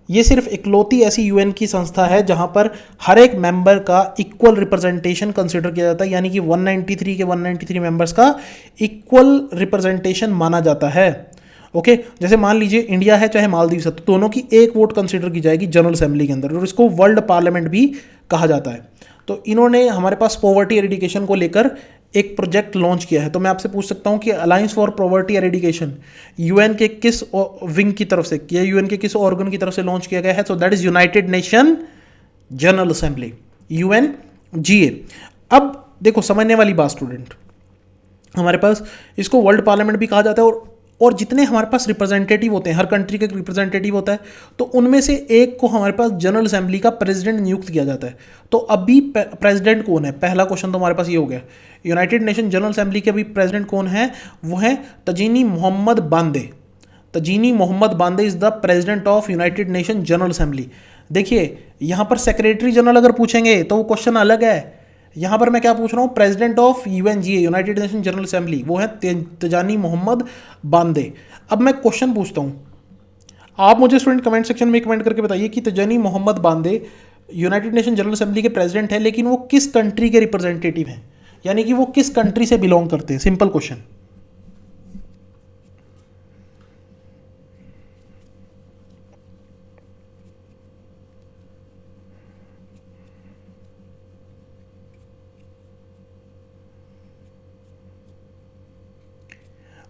Speaker 1: ये सिर्फ इकलौती ऐसी यूएन की संस्था है जहां पर हर एक मेंबर का इक्वल रिप्रेजेंटेशन कंसिडर किया जाता है, यानी कि 193 के 193 मेंबर्स का इक्वल रिप्रेजेंटेशन माना जाता है। ओके, जैसे मान लीजिए इंडिया है चाहे मालदीव है, तो दोनों की एक वोट कंसिडर की जाएगी जनरल असेंबली के अंदर, और इसको वर्ल्ड पार्लियामेंट भी कहा जाता है। तो इन्होंने हमारे पास पॉवर्टी एरिडिकेशन को लेकर एक प्रोजेक्ट लॉन्च किया है। तो मैं आपसे पूछ सकता हूँ कि alliance for poverty eradication UN के किस विंग की तरफ से, या यूएन के किस ऑर्गन की तरफ से लॉन्च किया गया है? So that is United Nation General assembly, UNGA. अब देखो समझने वाली बात स्टूडेंट, हमारे पास इसको वर्ल्ड पार्लियामेंट भी कहा जाता है, और जितने हमारे पास रिप्रेजेंटेटिव होते हैं, हर कंट्री का एक रिप्रेजेंटेटिव होता है, तो उनमें से एक को हमारे पास जनरल असेंबली का प्रेसिडेंट नियुक्त किया जाता है। तो अभी प्रेसिडेंट कौन है? पहला क्वेश्चन तो हमारे पास ये हो गया। यूनाइटेड नेशन जनरल असेंबली के अभी प्रेसिडेंट कौन है? वो है तजीनी मोहम्मद बांदे। तजीनी मोहम्मद बांदे is the president of United Nation General assembly. देखिए यहाँ पर सेक्रेटरी जनरल अगर पूछेंगे तो वो क्वेश्चन अलग है। यहाँ पर मैं क्या पूछ रहा हूँ? President of UNGA, United Nation General assembly, वो है तजानी मोहम्मद बांदे। अब मैं क्वेश्चन पूछता हूँ, आप मुझे स्टूडेंट कमेंट सेक्शन में कमेंट करके बताइए कि तजानी मोहम्मद बांदे यूनाइटेड नेशन जनरल असेंबली के प्रेसिडेंट है, लेकिन वो किस कंट्री के रिप्रेजेंटेटिव हैं, यानी कि वो किस कंट्री से बिलोंग करते हैं? Simple question.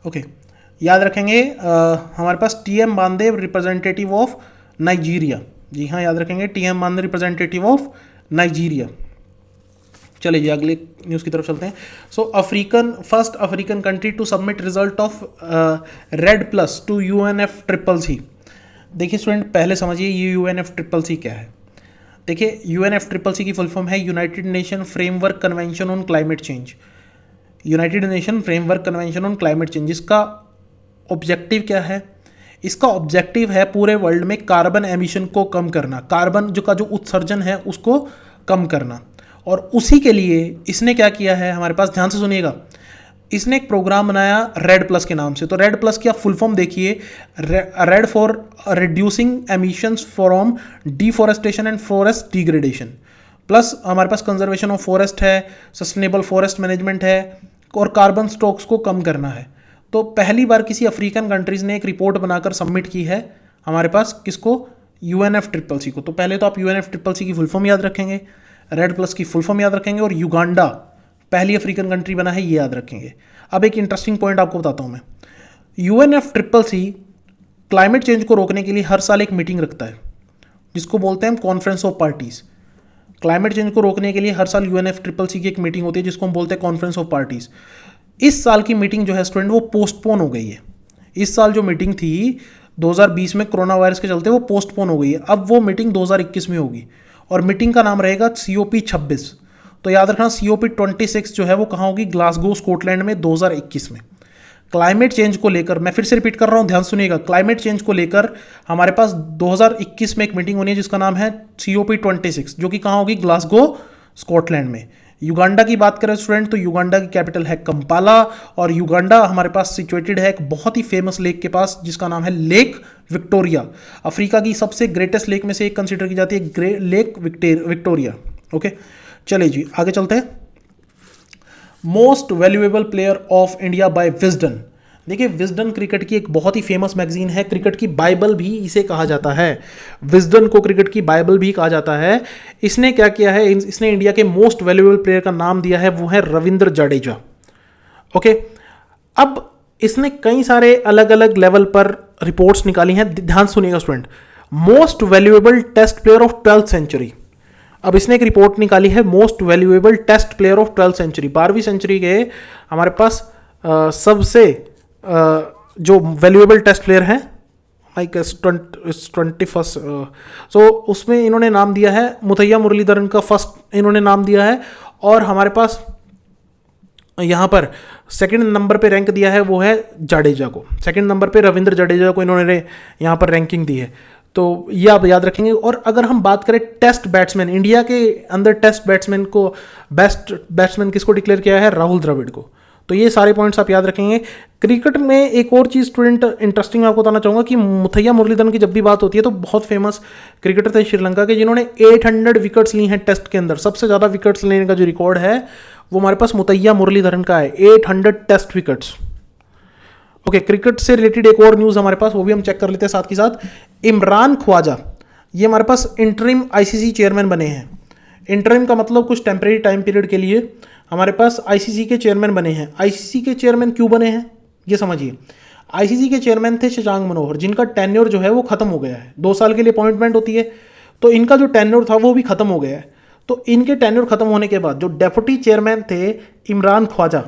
Speaker 1: ओके याद रखेंगे हमारे पास टीएम बांदे रिप्रेजेंटेटिव ऑफ नाइजीरिया। जी हाँ, याद रखेंगे टीएम बांदे रिप्रेजेंटेटिव ऑफ नाइजीरिया। चलिए जी अगले न्यूज़ की तरफ चलते हैं। So first African country to submit result of REDD plus to UNFCCC। देखिए स्टूडेंट पहले समझिए ये UNFCCC क्या है। देखिए UNFCCC की फुल फॉर्म है United Nation Framework Convention on Climate Change. United Nation Framework Convention on Climate Change, इसका ऑब्जेक्टिव क्या है? इसका ऑब्जेक्टिव है पूरे वर्ल्ड में कार्बन एमिशन को कम करना, कार्बन जो उत्सर्जन है उसको कम करना। और उसी के लिए इसने क्या किया है, हमारे पास ध्यान से सुनिएगा, इसने एक प्रोग्राम बनाया रेड प्लस के नाम से। तो रेड प्लस की आप फुल फॉर्म देखिए, red for reducing emissions from deforestation and forest degradation, plus हमारे पास कंजर्वेशन ऑफ फॉरेस्ट है, सस्टेनेबल फॉरेस्ट मैनेजमेंट है, और कार्बन स्टॉक्स को कम करना है। तो पहली बार किसी अफ्रीकन कंट्रीज़ ने एक रिपोर्ट बनाकर सबमिट की है हमारे पास, किसको? UNFCCC को। तो पहले तो आप UNFCCC की फुल फॉर्म याद रखेंगे, रेड प्लस की फुल फॉर्म याद रखेंगे, और युगांडा पहली अफ्रीकन कंट्री बना है ये याद रखेंगे। अब एक इंटरेस्टिंग पॉइंट आपको बताता हूँ मैं। UNFCCC क्लाइमेट चेंज को रोकने के लिए हर साल एक मीटिंग रखता है जिसको बोलते हैं हम conference of parties. Climate change को रोकने के लिए हर साल UNFCCC की एक मीटिंग होती है जिसको हम बोलते हैं कॉन्फ्रेंस ऑफ पार्टीज़। इस साल की मीटिंग जो है स्टूडेंट वो पोस्टपोन हो गई है। इस साल जो मीटिंग थी 2020 में कोरोना वायरस के चलते वो पोस्टपोन हो गई है। अब वो मीटिंग 2021 में होगी, और मीटिंग का नाम रहेगा COP26। तो याद रखना COP26 जो है वो कहाँ होगी? ग्लासगो स्कॉटलैंड में 2021 में। क्लाइमेट चेंज को लेकर, मैं फिर से रिपीट कर रहा हूँ, ध्यान सुनिएगा, क्लाइमेट चेंज को लेकर हमारे पास 2021 में एक मीटिंग होनी है जिसका नाम है COP26, जो कि कहाँ होगी? ग्लासगो स्कॉटलैंड में। युगांडा की बात करें स्टूडेंट तो युगांडा की कैपिटल है कंपाला, और युगांडा हमारे पास सिचुएटेड है एक बहुत ही फेमस लेक के पास जिसका नाम है लेक विक्टोरिया। अफ्रीका की सबसे ग्रेटेस्ट लेक में से एक कंसिडर की जाती है लेक विक्टोरिया। ओके चलिए जी आगे चलते हैं। Most valuable player of India by Wisden. देखिए विजडन क्रिकेट की एक बहुत ही फेमस मैगजीन है, क्रिकेट की बाइबल भी इसे कहा जाता है। विजडन को क्रिकेट की बाइबल भी कहा जाता है। इसने क्या किया है? इसने इंडिया के मोस्ट वैल्यूएबल प्लेयर का नाम दिया है, वो है रविंद्र जडेजा। ओके, अब इसने कई सारे अलग अलग लेवल पर रिपोर्ट्स निकाली हैं, ध्यान सुनिएगा student. Most valuable test player of 12th century. अब इसने एक रिपोर्ट निकाली है most valuable test player of 12th century. 12वीं सेंचुरी के हमारे पास सबसे जो वैल्यूएबल टेस्ट प्लेयर हैं, लाइक 21st, सो उसमें इन्होंने नाम दिया है मुथैया मुरलीधरन का फर्स्ट इन्होंने नाम दिया है, और हमारे पास यहाँ पर सेकंड नंबर पे रैंक दिया है वो है जाडेजा को। सेकंड नंबर पे रविंद्र जडेजा को इन्होंने यहाँ पर रैंकिंग दी है, तो ये आप याद रखेंगे। और अगर हम बात करें टेस्ट बैट्समैन, इंडिया के अंदर टेस्ट बैट्समैन को बेस्ट बैट्समैन किसको डिक्लेयर किया है? राहुल द्रविड़ को। तो ये सारे पॉइंट्स आप याद रखेंगे। क्रिकेट में एक और चीज़ स्टूडेंट इंटरेस्टिंग मैं आपको बताना चाहूँगा कि मुथैया मुरलीधरन की जब भी बात होती है तो बहुत फेमस क्रिकेटर थे श्रीलंका के जिन्होंने 800 विकेट्स ली हैं टेस्ट के अंदर। सबसे ज़्यादा विकेट्स लेने का जो रिकॉर्ड है वो हमारे पास मुथैया मुरलीधरन का है, 800 टेस्ट विकेट्स। ओके, क्रिकेट से रिलेटेड एक और न्यूज़ हमारे पास, वो भी हम चेक कर लेते हैं साथ के साथ। इमरान ख्वाजा ये हमारे पास इंटरिम ICC चेयरमैन बने हैं। इंटरिम का मतलब कुछ टेम्परेरी टाइम पीरियड के लिए हमारे पास आईसीसी के चेयरमैन बने हैं। आईसीसी के चेयरमैन क्यों बने हैं ये समझिए। आईसीसी के चेयरमैन थे शशांक मनोहर, जिनका टेन्योर जो है वो खत्म हो गया है। 2 साल के लिए अपॉइंटमेंट होती है, तो इनका जो टेन्योर था वो भी खत्म हो गया है। तो इनके टेन्योर खत्म होने के बाद जो डेप्यूटी चेयरमैन थे इमरान ख्वाजा,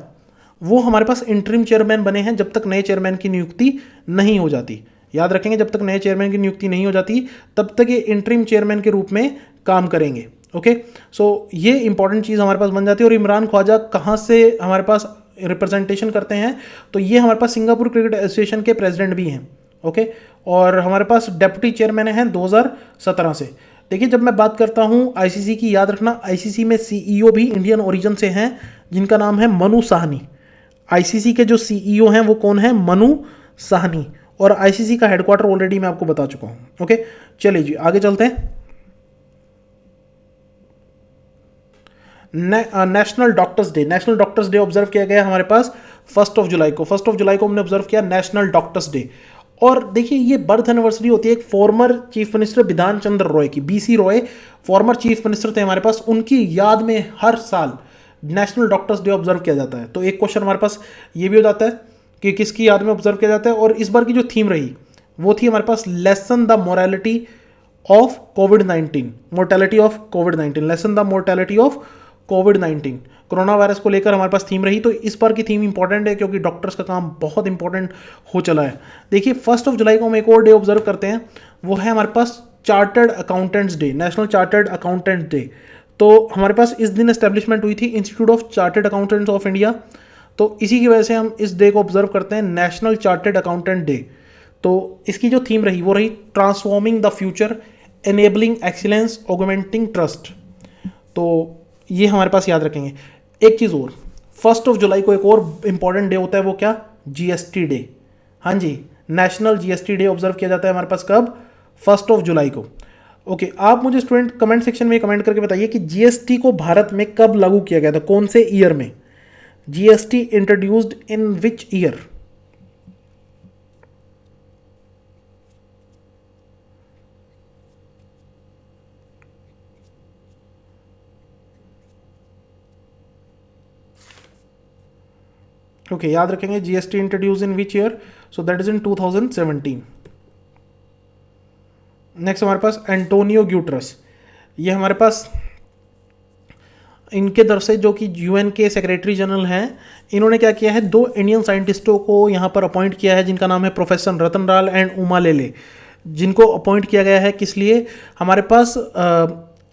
Speaker 1: वो हमारे पास इंटरिम चेयरमैन बने हैं जब तक नए चेयरमैन की नियुक्ति नहीं हो जाती। याद रखेंगे, जब तक नए चेयरमैन की नियुक्ति नहीं हो जाती तब तक ये इंटरिम चेयरमैन के रूप में काम करेंगे। ओके, सो ये इंपॉर्टेंट चीज़ हमारे पास बन जाती है। और इमरान ख्वाजा कहाँ से हमारे पास रिप्रेजेंटेशन करते हैं, तो ये हमारे पास सिंगापुर क्रिकेट एसोसिएशन के प्रेसिडेंट भी हैं। ओके, और हमारे पास डेप्यूटी चेयरमैन हैं 2017 से। देखिए, जब मैं बात करता हूँ आईसीसी की, याद रखना आईसीसी में सीईओ भी इंडियन ओरिजिन से हैं, जिनका नाम है मनु साहनी। आईसीसी के जो सीईओ हैं वो कौन है? मनु साहनी। और आईसीसी का हेडक्वार्टर ऑलरेडी मैं आपको बता चुका हूँ। ओके, चलिए जी आगे चलते हैं। National doctors day. National doctors day observe किया गया हमारे पास 1 जुलाई को। 1 जुलाई को हमने ऑब्जर्व किया नेशनल डॉक्टर्स डे। और देखिए, ये बर्थ एनिवर्सरी होती है एक फॉर्मर चीफ मिनिस्टर बिधान चंद्र रॉय की। BC Roy former chief minister थे हमारे पास, उनकी याद में हर साल नेशनल डॉक्टर्स डे ऑब्जर्व किया जाता है। तो एक क्वेश्चन हमारे पास ये भी हो जाता है कि किसकी याद में ऑब्जर्व किया जाता है। और इस बार की जो थीम रही वो थी हमारे पास lesson the morality of covid. Mortality of covid, lesson the mortality of covid, corona virus को लेकर हमारे पास थीम रही। तो इस बार की थीम इंपॉर्टेंट है क्योंकि डॉक्टर्स का काम बहुत इंपॉर्टेंट हो चला है। देखिए, 1 जुलाई को हम एक और डे ऑब्जर्व करते हैं, वो है हमारे पास chartered accountants day, national chartered accountant day. तो हमारे पास इस दिन एस्टेब्लिशमेंट हुई थी institute of chartered accountants of India. तो इसी की वजह से हम इस डे को ऑब्जर्व करते हैं, नेशनल चार्टर्ड अकाउंटेंट डे। तो इसकी जो थीम रही वो रही transforming the future, enabling excellence, augmenting trust. तो ये हमारे पास याद रखेंगे। एक चीज़ और, 1 जुलाई को एक और इंपॉर्टेंट डे होता है, वो क्या? GST day. हाँ जी, नेशनल जीएसटी डे ऑब्जर्व किया जाता है हमारे पास कब? 1 जुलाई को। ओके, आप मुझे स्टूडेंट कमेंट सेक्शन में कमेंट करके बताइए कि जीएसटी को भारत में कब लागू किया गया था, कौन से ईयर में? GST introduced in which year? Okay, याद रखेंगे GST introduce in which year, so that is in 2017। Next हमारे पास एंटोनियो ग्यूटरस। ये हमारे पास इनके तरफ से, जो कि यूएन के सेक्रेटरी जनरल हैं, इन्होंने क्या किया है, 2 इंडियन साइंटिस्टों को यहाँ पर अपॉइंट किया है, जिनका नाम है professor Ratan Lal and Uma लेले, जिनको अपॉइंट किया गया है किस लिए? हमारे पास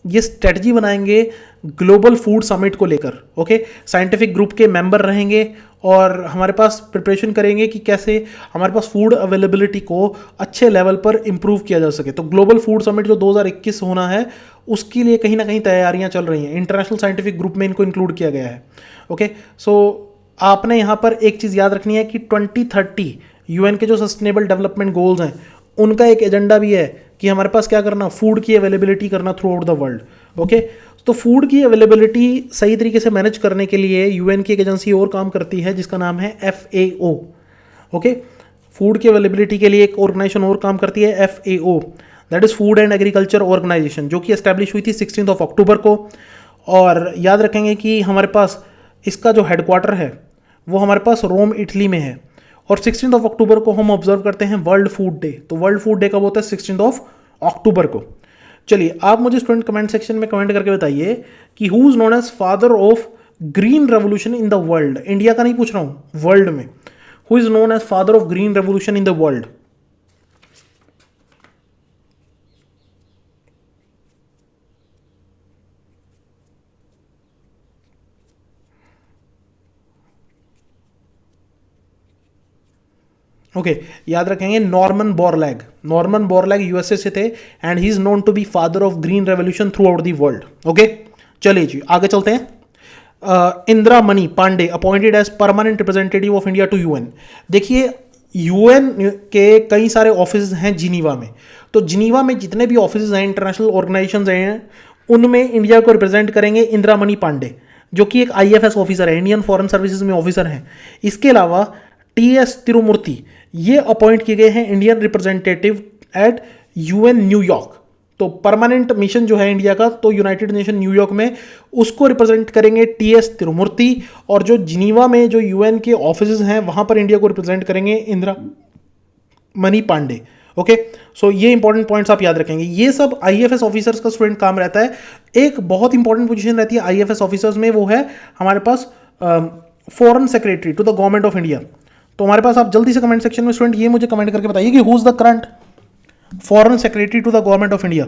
Speaker 1: ये स्ट्रेटजी बनाएंगे ग्लोबल फूड समिट को लेकर। ओके, साइंटिफिक ग्रुप के मेंबर रहेंगे और हमारे पास प्रिपरेशन करेंगे कि कैसे हमारे पास फूड अवेलेबिलिटी को अच्छे लेवल पर इंप्रूव किया जा सके। तो ग्लोबल फूड समिट जो 2021 होना है, उसके लिए कहीं ना कहीं तैयारियां चल रही हैं। इंटरनेशनल साइंटिफिक ग्रुप में इनको इंक्लूड किया गया है। ओके, सो आपने यहाँ पर एक चीज़ याद रखनी है कि 2030 यूएन के जो सस्टेनेबल डेवलपमेंट गोल्स हैं, उनका एक एजेंडा भी है कि हमारे पास क्या करना, फूड की अवेलेबिलिटी करना through out the world. Okay, तो फूड की अवेलेबिलिटी सही तरीके से मैनेज करने के लिए यूएन की एक एजेंसी और काम करती है जिसका नाम है FAO। ओके, फूड की अवेलेबिलिटी के लिए एक ऑर्गेनाइजेशन और काम करती है, FAO, that is food and agriculture organisation, जो कि एस्टैब्लिश हुई थी 16 अक्टूबर को। और याद रखेंगे कि हमारे पास इसका जो हेडक्वार्टर है वो हमारे पास रोम, इटली में है। और 16 अक्टूबर को हम ऑब्जर्व करते हैं वर्ल्ड फूड डे। तो वर्ल्ड फूड डे कब होता है? 16 अक्टूबर को। चलिए, आप मुझे स्टूडेंट कमेंट सेक्शन में कमेंट करके बताइए कि who is known as father of green revolution in the world. India का नहीं पूछ रहा हूं, वर्ल्ड में। Who is known as father of green revolution in the world? Okay, याद रखेंगे Norman Borlaug. Norman Borlaug USA से थे and he is known to be father of green revolution throughout the world. Okay, चलिए जी आगे चलते हैं। Indira Mani Pandey appointed as permanent representative of India to UN. देखिए, यूएन के कई सारे ऑफिस हैं जिनीवा में। तो जिनीवा में जितने भी ऑफिस हैं, इंटरनेशनल ऑर्गेनाइजेशन हैं, उनमें इंडिया को रिप्रेजेंट करेंगे इंदिरा मणि पांडे, जो कि एक IFS ऑफिसर है, इंडियन फॉरेन सर्विसेज में ऑफिसर हैं। इसके अलावा TS तिरुमूर्ति ये अपॉइंट किए गए हैं Indian representative at UN New York. तो परमानेंट मिशन जो है इंडिया का, तो यूनाइटेड नेशन न्यूयॉर्क में, उसको रिप्रेजेंट करेंगे टीएस तिरुमूर्ति, और जो जिनीवा में जो यूएन के ऑफिस हैं वहां पर इंडिया को रिप्रेजेंट करेंगे इंदिरा मनी पांडे। ओके, सो ये इंपॉर्टेंट पॉइंट्स आप याद रखेंगे। ये सब आईएफएस ऑफिसर्स का स्टूडेंट काम रहता है। एक बहुत इंपॉर्टेंट पोजीशन रहती है आईएफएस ऑफिसर्स में, वो है हमारे पास foreign secretary to the government of India. तो हमारे पास आप जल्दी से कमेंट सेक्शन में स्टूडेंट ये मुझे कमेंट करके बताइए कि who is the current foreign secretary to the government of India.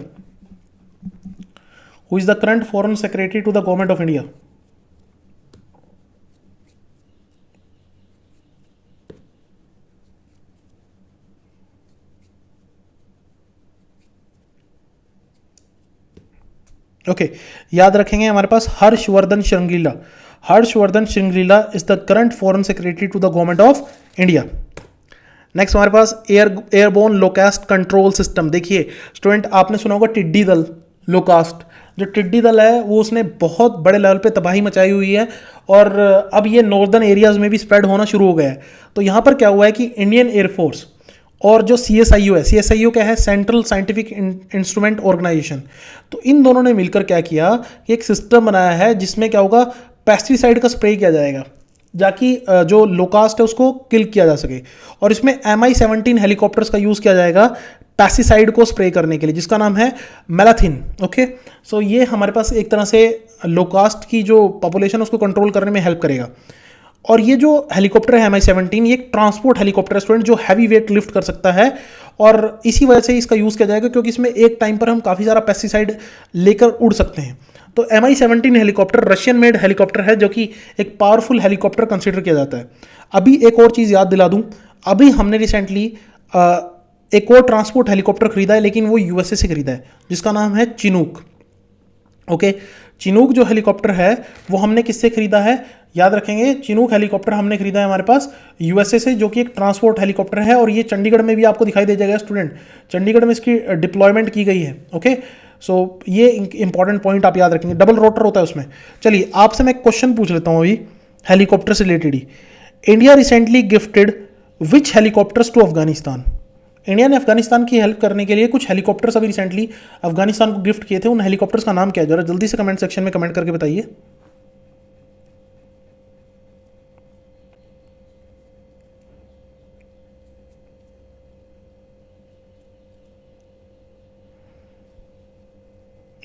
Speaker 1: Who is the current foreign secretary to the government of India. Okay, याद रखेंगे हमारे पास Harshvardhan Shringla. Harshvardhan Shringla is the current foreign secretary to the government of India. Next हमारे पास airborne low cost control system. देखिए student, आपने सुना होगा टिड्डी दल, लोकास्ट। जो टिड्डी दल है वो उसने बहुत बड़े लेवल पे तबाही मचाई हुई है, और अब ये नॉर्दर्न एरियाज में भी स्प्रेड होना शुरू हो गया है। तो यहाँ पर क्या हुआ है कि इंडियन एयरफोर्स और जो CSIO है, CSIO क्या है, सेंट्रल साइंटिफिक इंस्ट्रूमेंट ऑर्गेनाइजेशन, तो इन दोनों ने मिलकर क्या किया कि एक सिस्टम बनाया है जिसमें क्या होगा, पेस्टिसाइड का स्प्रे किया जाएगा ताकि जो लोकास्ट है उसको किल किया जा सके। और इसमें MI-17 हेलीकॉप्टर्स का यूज़ किया जाएगा पेस्टिसाइड को स्प्रे करने के लिए, जिसका नाम है मैलाथिन। ओके, सो ये हमारे पास एक तरह से लोकास्ट की जो पॉपुलेशन है उसको कंट्रोल करने में हेल्प करेगा। और ये जो हेलीकॉप्टर है MI-17, ये एक ट्रांसपोर्ट हेलीकॉप्टर है स्टूडेंट, जो हैवी वेट लिफ्ट कर सकता है, और इसी वजह से इसका यूज़ किया जाएगा क्योंकि इसमें एक टाइम पर हम काफ़ी सारा पेस्टिसाइड लेकर उड़ सकते हैं। तो MI-17 helicopter Russian made helicopter है, जो कि एक पावरफुल हेलीकॉप्टर कंसिडर किया जाता है। अभी एक और चीज़ याद दिला दूँ, अभी हमने रिसेंटली एक और ट्रांसपोर्ट हेलीकॉप्टर खरीदा है, लेकिन वो USA से खरीदा है, जिसका नाम है चिनूक। ओके, चिनूक जो हेलीकॉप्टर है वो हमने किससे खरीदा है, याद रखेंगे, चिनूक हेलीकॉप्टर हमने खरीदा है हमारे पास USA से, जो कि एक ट्रांसपोर्ट हेलीकॉप्टर है, और ये चंडीगढ़ में भी आपको दिखाई दे जाएगा स्टूडेंट। चंडीगढ़ में इसकी डिप्लॉयमेंट की गई है। ओके, सो ये इंपॉर्टेंट पॉइंट आप याद रखेंगे, डबल रोटर होता है उसमें। चलिए आपसे मैं क्वेश्चन पूछ लेता हूँ अभी हेलीकॉप्टर से रिलेटेड ही। India recently gifted which helicopters to Afghanistan. India ने अफगानिस्तान की हेल्प करने के लिए कुछ हेलीकॉप्टर्स अभी रिसेंटली अफगानिस्तान को गिफ्ट किए थे। उन हेलीकॉप्टर्स का नाम क्या है, जरा जल्दी से कमेंट सेक्शन में कमेंट करके बताइए।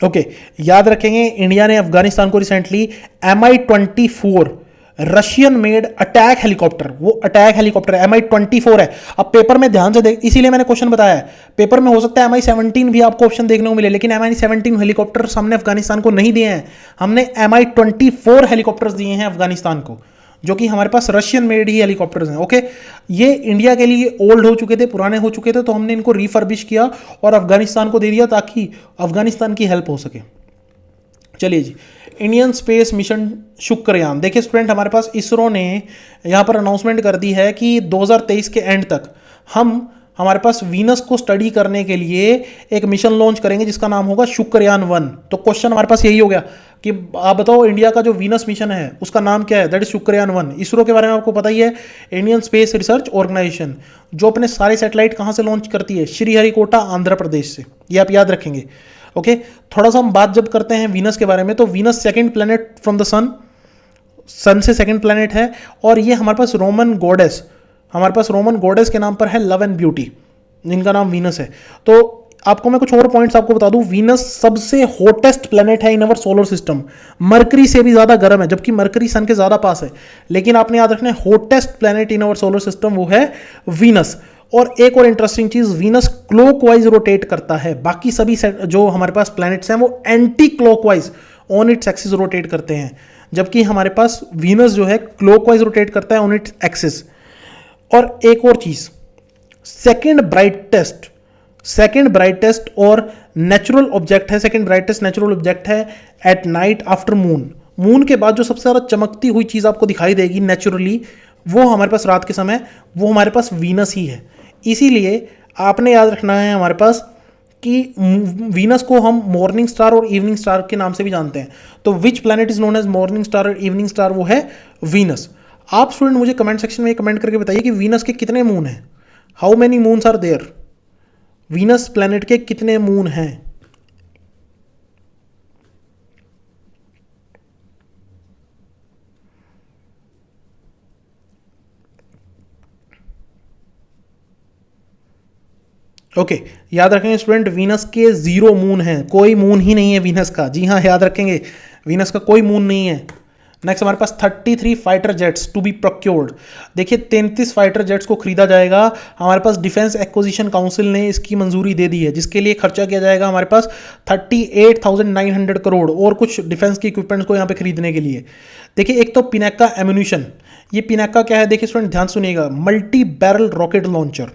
Speaker 1: ओके, याद रखेंगे इंडिया ने अफगानिस्तान को recently MI-24 Russian made attack helicopter, वो अटैक हेलीकॉप्टर है, MI-24 है। अब पेपर में ध्यान से देख, इसीलिए मैंने क्वेश्चन बताया है, पेपर में हो सकता है MI-17 भी आपको ऑप्शन देखने को मिले, लेकिन MI-17 हेलीकॉप्टर हमने अफगानिस्तान को नहीं दिए हैं, हमने MI-24 हेलीकॉप्टर्स दिए हैं अफगानिस्तान को, जो कि हमारे पास रशियन मेड ही हेलीकॉप्टर्स हैं। ओके, ये इंडिया के लिए ओल्ड हो चुके थे, पुराने हो चुके थे, तो हमने इनको रिफर्बिश किया और अफगानिस्तान को दे दिया ताकि अफगानिस्तान की हेल्प हो सके। चलिए जी, इंडियन स्पेस मिशन शुक्रयान। देखिए स्टूडेंट, हमारे पास इसरो ने यहाँ पर अनाउंसमेंट कर दी है कि 2023 के एंड तक हमारे पास वीनस को स्टडी करने के लिए एक मिशन लॉन्च करेंगे जिसका नाम होगा शुक्रयान 1। तो क्वेश्चन हमारे पास यही हो गया कि आप बताओ इंडिया का जो वीनस मिशन है उसका नाम क्या है, दैट इज शुक्रयान 1। इसरो के बारे में आपको पता ही है, इंडियन स्पेस रिसर्च ऑर्गेनाइजेशन, जो अपने सारे सैटेलाइट कहाँ से लॉन्च करती है, श्रीहरिकोटा आंध्र प्रदेश से, ये आप याद रखेंगे। ओके, थोड़ा सा हम बात जब करते हैं वीनस के बारे में, तो Venus second planet from the sun से सेकंड प्लेनेट है, और ये हमारे पास रोमन गॉडेस के नाम पर है, लव एंड ब्यूटी, जिनका नाम वीनस है। तो आपको मैं कुछ और पॉइंट्स आपको बता दूं, वीनस सबसे हॉटेस्ट प्लेनेट है इन अवर सोलर सिस्टम, मरकरी से भी ज्यादा गर्म है, जबकि मरकरी सन के ज्यादा पास है, लेकिन आपने याद रखना है hottest planet in our solar system वो है वीनस। और एक और इंटरेस्टिंग चीज, वीनस क्लॉकवाइज रोटेट करता है, बाकी सभी जो हमारे पास प्लैनेट्स हैं वो anti clockwise on its axis rotate करते हैं, जबकि हमारे पास वीनस जो है क्लॉकवाइज रोटेट करता है ऑन इट्स एक्सिस। और एक और चीज, सेकंड ब्राइटेस्ट और नेचुरल ऑब्जेक्ट है, सेकंड ब्राइटेस्ट नेचुरल ऑब्जेक्ट है एट नाइट आफ्टर मून के बाद जो सबसे ज्यादा चमकती हुई चीज आपको दिखाई देगी नेचुरली, वो हमारे पास रात के समय, वो हमारे पास वीनस ही है। इसीलिए आपने याद रखना है हमारे पास कि वीनस को हम मॉर्निंग स्टार और इवनिंग स्टार के नाम से भी जानते हैं। तो which planet is known as morning star और इवनिंग स्टार, वो है वीनस। आप स्टूडेंट मुझे कमेंट सेक्शन में कमेंट करके बताइए कि वीनस के कितने मून हैं, how many moons are there, Venus planet के कितने मून हैं। ओके, याद रखेंगे स्टूडेंट, वीनस के 0 मून है, कोई मून ही नहीं है वीनस का। जी हाँ, याद रखेंगे, वीनस का कोई मून नहीं है। नेक्स्ट हमारे पास 33 fighter jets to be procured. देखिए 33 फाइटर जेट्स को खरीदा जाएगा। हमारे पास डिफेंस एक्विजिशन काउंसिल ने इसकी मंजूरी दे दी है, जिसके लिए खर्चा किया जाएगा हमारे पास 38,900 करोड़ और कुछ डिफेंस की इक्विपमेंट्स को यहाँ पे खरीदने के लिए। देखिए एक तो पिनाका एम्यूनिशन, ये पिनाका क्या है, देखिए स्टूडेंट ध्यान सुनिएगा, multi barrel rocket launcher.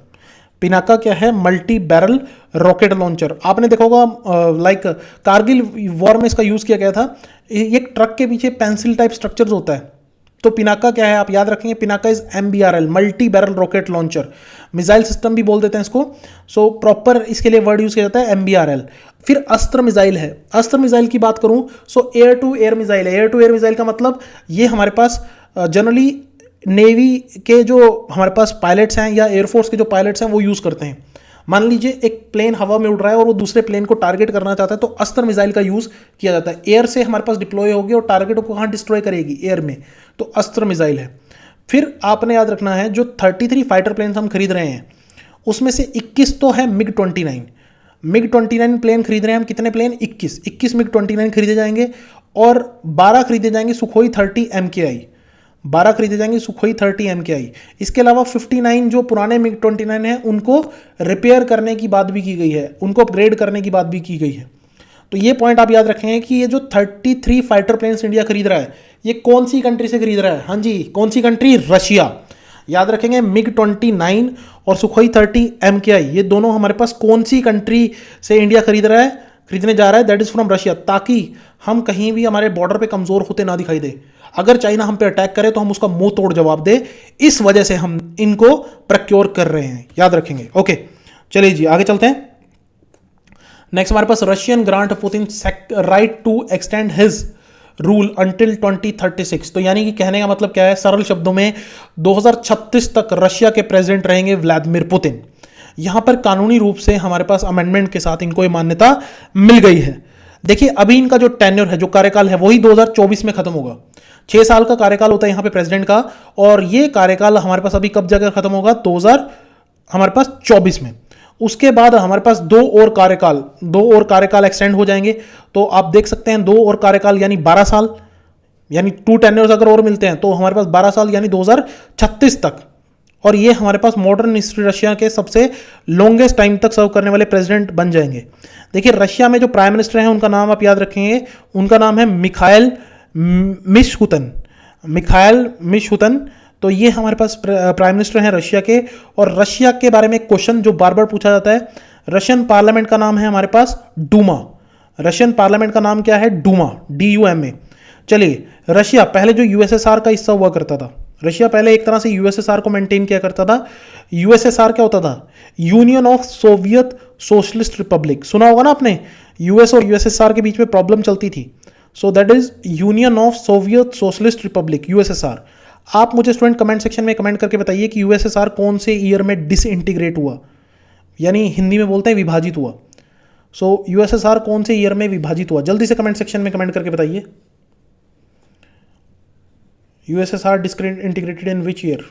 Speaker 1: Pinaka क्या है, मल्टी बैरल रॉकेट लॉन्चर। आपने देखा होगा लाइक कारगिल वॉर में इसका यूज़ किया गया था। एक ट्रक के पीछे पेंसिल टाइप स्ट्रक्चर्स होता है, तो पिनाका क्या है आप याद रखेंगे, Pinaka is MBRL, multi barrel rocket launcher. Missile system भी बोल देते हैं इसको। सो प्रॉपर इसके लिए वर्ड यूज़ किया जाता है MBRL। फिर अस्त्र मिसाइल है। अस्त्र मिसाइल की बात करूं so air to air missile है। एयर टू एयर मिसाइल का मतलब ये हमारे पास जनरली नेवी के जो हमारे पास पायलट्स हैं या एयरफोर्स के जो पायलट्स हैं वो यूज़ करते हैं। मान लीजिए एक प्लेन हवा में उड़ रहा है और वो दूसरे प्लेन को टारगेट करना चाहता है, तो अस्त्र मिसाइल का यूज़ किया जाता है। एयर से हमारे पास डिप्लॉय होगी और टारगेट को कहाँ डिस्ट्रॉय करेगी, एयर में, तो अस्त्र मिसाइल है। फिर आपने याद रखना है जो 33 फाइटर प्लेन हम खरीद रहे हैं उसमें से 21 तो है MiG-29। MiG-29 प्लेन खरीद रहे हैं हम। कितने प्लेन, 21 MiG-29 खरीदे जाएंगे और 12 खरीदे जाएंगे सुखोई 30 MKI। 12 खरीदे जाएंगे सुखोई 30 MKI। इसके अलावा 59 जो पुराने MiG-29 हैं उनको रिपेयर करने की बात भी की गई है, उनको अपग्रेड करने की बात भी की गई है। तो ये पॉइंट आप याद रखेंगे कि ये जो 33 फाइटर प्लेन्स इंडिया खरीद रहा है ये कौन सी कंट्री से खरीद रहा है, हाँ जी कौन सी कंट्री, रशिया। याद रखेंगे MiG-29 और सुखोई 30 MKI ये दोनों हमारे पास कौन सी कंट्री से इंडिया खरीदने जा रहा है, दैट इज फ्रॉम रशिया, ताकि हम कहीं भी हमारे बॉर्डर पे कमजोर होते ना दिखाई दे। अगर चाइना हम पे अटैक करे तो हम उसका मुंह तोड़ जवाब दे, इस वजह से हम इनको प्रोक्योर कर रहे हैं, याद रखेंगे। ओके चलिए जी आगे चलते हैं। नेक्स्ट हमारे पास Russian grant Putin right to extend his rule until 2036। तो यानी कि कहने का मतलब क्या है, सरल शब्दों में 2036 तक रशिया के प्रेसिडेंट रहेंगे व्लादिमीर पुतिन। यहां पर कानूनी रूप से हमारे पास अमेंडमेंट के साथ इनको ये मान्यता मिल गई है। देखिए अभी इनका जो टेन्योर है, जो कार्यकाल है, वही 2024 में खत्म होगा। 6 साल का कार्यकाल होता है यहाँ पे प्रेसिडेंट का, और ये कार्यकाल हमारे पास अभी कब जाकर खत्म होगा, 2024 में। उसके बाद हमारे पास दो और कार्यकाल एक्सटेंड हो जाएंगे। तो आप देख सकते हैं 2 और कार्यकाल यानी 12 साल, यानी 2 टेन्योर्स अगर और मिलते हैं तो हमारे पास 12 साल यानी 2036 तक। और ये हमारे पास मॉडर्न हिस्ट्री रशिया के सबसे लॉन्गेस्ट टाइम तक सर्व करने वाले प्रेसिडेंट बन जाएंगे। देखिए रशिया में जो प्राइम मिनिस्टर हैं उनका नाम आप याद रखेंगे, उनका नाम है मिखाइल मिशहुतन। तो ये हमारे पास प्राइम मिनिस्टर हैं रशिया के। और रशिया के बारे में एक क्वेश्चन जो बार बार पूछा जाता है, रशियन पार्लियामेंट का नाम है हमारे पास डूमा। रशियन पार्लियामेंट का नाम क्या है, डूमा, DUMA। चलिए रशिया पहले जो USSR का हिस्सा हुआ करता था, रशिया पहले एक तरह से USSR को मेंटेन किया करता था। USSR क्या होता था, union of Soviet socialist Republic. सुना होगा ना आपने, US और USSR के बीच में प्रॉब्लम चलती थी। So that is union of Soviet socialist Republic, USSR। आप मुझे स्टूडेंट कमेंट सेक्शन में कमेंट करके बताइए कि USSR कौन से ईयर में डिसइंटीग्रेट हुआ, यानी हिंदी में बोलते हैं विभाजित हुआ। सो USSR कौन से ईयर में विभाजित हुआ, जल्दी से कमेंट सेक्शन में कमेंट करके बताइए। USSR disintegrated in which year?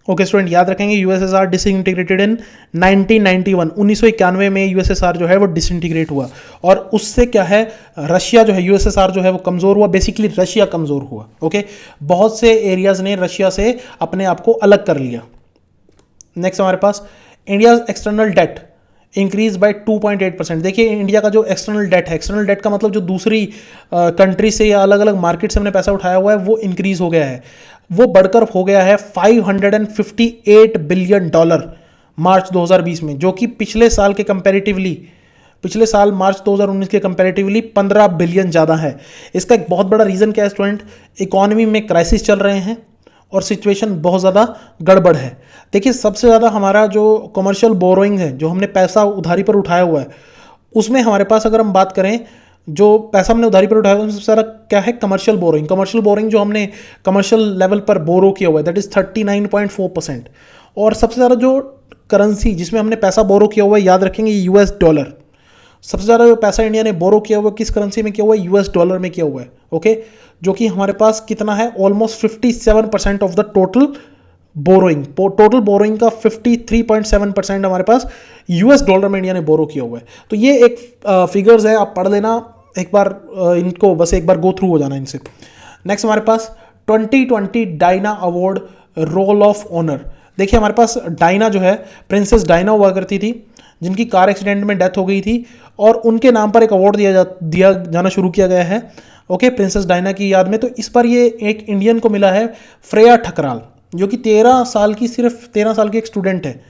Speaker 1: Okay student याद रखेंगे USSR डिसइंटीग्रेटेड इन 1991, 1991 में USSR जो है वो डिसइंटीग्रेट हुआ। और उससे क्या है, रशिया जो है, USSR जो है वो कमज़ोर हुआ, बेसिकली रशिया कमज़ोर हुआ। ओके बहुत से एरियाज ने रशिया से अपने आप को अलग कर लिया। नेक्स्ट हमारे पास India external debt increase by 2.8%। देखिए इंडिया का जो एक्सटर्नल डेट का मतलब जो दूसरी कंट्री से या अलग अलग मार्केट से हमने पैसा उठाया हुआ है वो इंक्रीज हो गया है, वो बढ़कर हो गया है $558 बिलियन मार्च 2020 में, जो कि पिछले साल मार्च 2019 के कंपैरेटिवली 15 बिलियन ज़्यादा है। इसका एक बहुत बड़ा रीज़न क्या है स्टूडेंट, इकोनॉमी में क्राइसिस चल रहे हैं और सिचुएशन बहुत ज़्यादा गड़बड़ है। देखिए सबसे ज़्यादा हमारा जो कमर्शियल बोरोइंग है, जो हमने पैसा उधारी पर उठाया हुआ है, उसमें हमारे पास अगर हम बात करें जो पैसा हमने उधारी पर उठाया हुआ है सबसे ज़्यादा क्या है, कमर्शियल बोरोइंग जो हमने कमर्शियल लेवल पर बोरो किया हुआ है दैट इज़ 39.4%। और सबसे ज़्यादा जो करेंसी जिसमें हमने पैसा बोरो किया हुआ है याद रखेंगे US डॉलर। सबसे ज़्यादा जो पैसा इंडिया ने बोरो किया हुआ है किस करेंसी में किया हुआ है, US डॉलर में किया हुआ है। ओके, जो कि हमारे पास कितना है, almost 57% of the total borrowing, total borrowing का 53.7% हमारे पास यूएस डॉलर में इंडिया ने बोरो किया हुआ है। तो ये एक फिगर्स है, आप पढ़ लेना एक बार, इनको बस एक बार गो थ्रू हो जाना इनसे। नेक्स्ट हमारे पास 2020 Diana award roll of honour. देखिए हमारे पास डायना जो है, प्रिंसेस डायना हुआ करती थी, जिनकी कार एक्सीडेंट में डेथ हो गई थी, और उनके नाम पर एक अवार्ड दिया जाना शुरू किया गया है, ओके, प्रिंसेस डायना की याद में। तो इस पर ये एक इंडियन को मिला है, फ्रेया ठकराल, जो कि 13 साल की, सिर्फ 13 साल की एक स्टूडेंट है।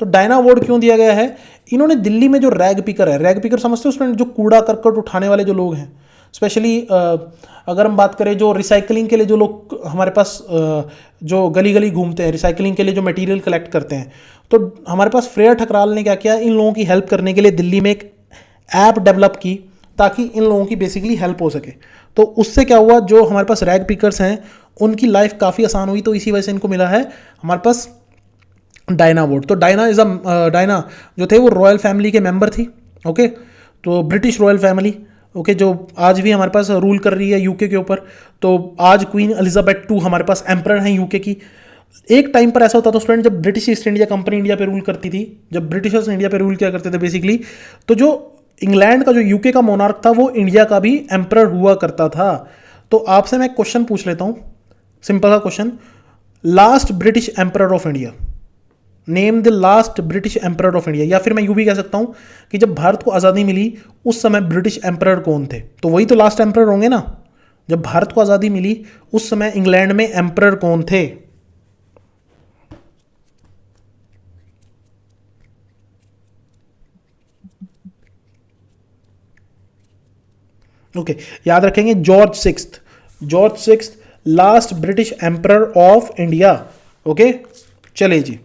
Speaker 1: तो डायना अवार्ड क्यों दिया गया है, इन्होंने दिल्ली में जो रैग पिकर है, रैग पिकर समझते हो स्टूडेंट, जो कूड़ा करकट उठाने वाले जो लोग हैं, स्पेशली अगर हम बात करें जो रिसाइकलिंग के लिए जो लोग हमारे पास जो गली गली घूमते हैं, रिसाइकलिंग के लिए जो मटेरियल कलेक्ट करते हैं, तो हमारे पास फ्रेया ठकराल ने क्या किया, इन लोगों की हेल्प करने के लिए दिल्ली में एक ऐप डेवलप की, ताकि इन लोगों की बेसिकली हेल्प हो सके। तो उससे क्या हुआ, जो हमारे पास रैग पिकर्स हैं उनकी लाइफ काफ़ी आसान हुई। तो इसी वजह से इनको मिला है हमारे पास डायना अवार्ड। तो डायना जो थे वो रॉयल फैमिली के मेंबर थी, ओके, तो ब्रिटिश रॉयल फैमिली, ओके, जो आज भी हमारे पास रूल कर रही है यूके के ऊपर। तो आज क्वीन एलिजाबेथ II हमारे पास एम्परर हैं यूके की। एक टाइम पर ऐसा होता था स्टूडेंट, जब British east India company India पे रूल करती थी, जब ब्रिटिशर्स इंडिया पे रूल किया करते थे बेसिकली, तो जो इंग्लैंड का, जो यूके का मोनार्क था, वो इंडिया का भी एम्परर हुआ करता था। तो आपसे मैं क्वेश्चन पूछ लेता हूँ, सिंपल सा question, last British emperor of India, name the last British emperor of India. या फिर मैं यूं भी कह सकता हूं कि जब भारत को आज़ादी मिली उस समय ब्रिटिश एम्परर कौन थे, तो वही तो लास्ट एम्परर होंगे ना। जब भारत को आज़ादी मिली उस समय इंग्लैंड में एम्परर कौन थे। ओके, याद रखेंगे George sixth last British emperor of India. Okay, चलिए जी,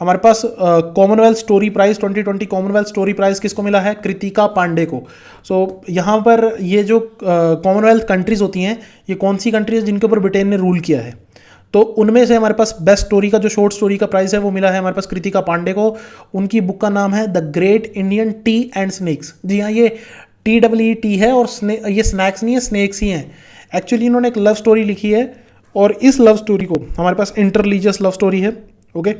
Speaker 1: हमारे पास Commonwealth story prize 2020 Commonwealth story prize किसको मिला है, कृतिका पांडे को। सो यहाँ पर ये जो कॉमनवेल्थ कंट्रीज होती हैं, ये कौन सी कंट्रीज जिनके ऊपर ब्रिटेन ने रूल किया है, तो उनमें से हमारे पास बेस्ट स्टोरी का जो शॉर्ट स्टोरी का प्राइज है वो मिला है हमारे पास कृतिका पांडे को। उनकी बुक का नाम है the great Indian tea and snakes. जी हाँ, ये TEE है, और ये स्नैक्स नहीं है, स्नेक्स ही हैं। एक्चुअली इन्होंने एक लव स्टोरी लिखी है, और इस लव स्टोरी को हमारे पास इंटररिलीजियस लव स्टोरी है, ओके,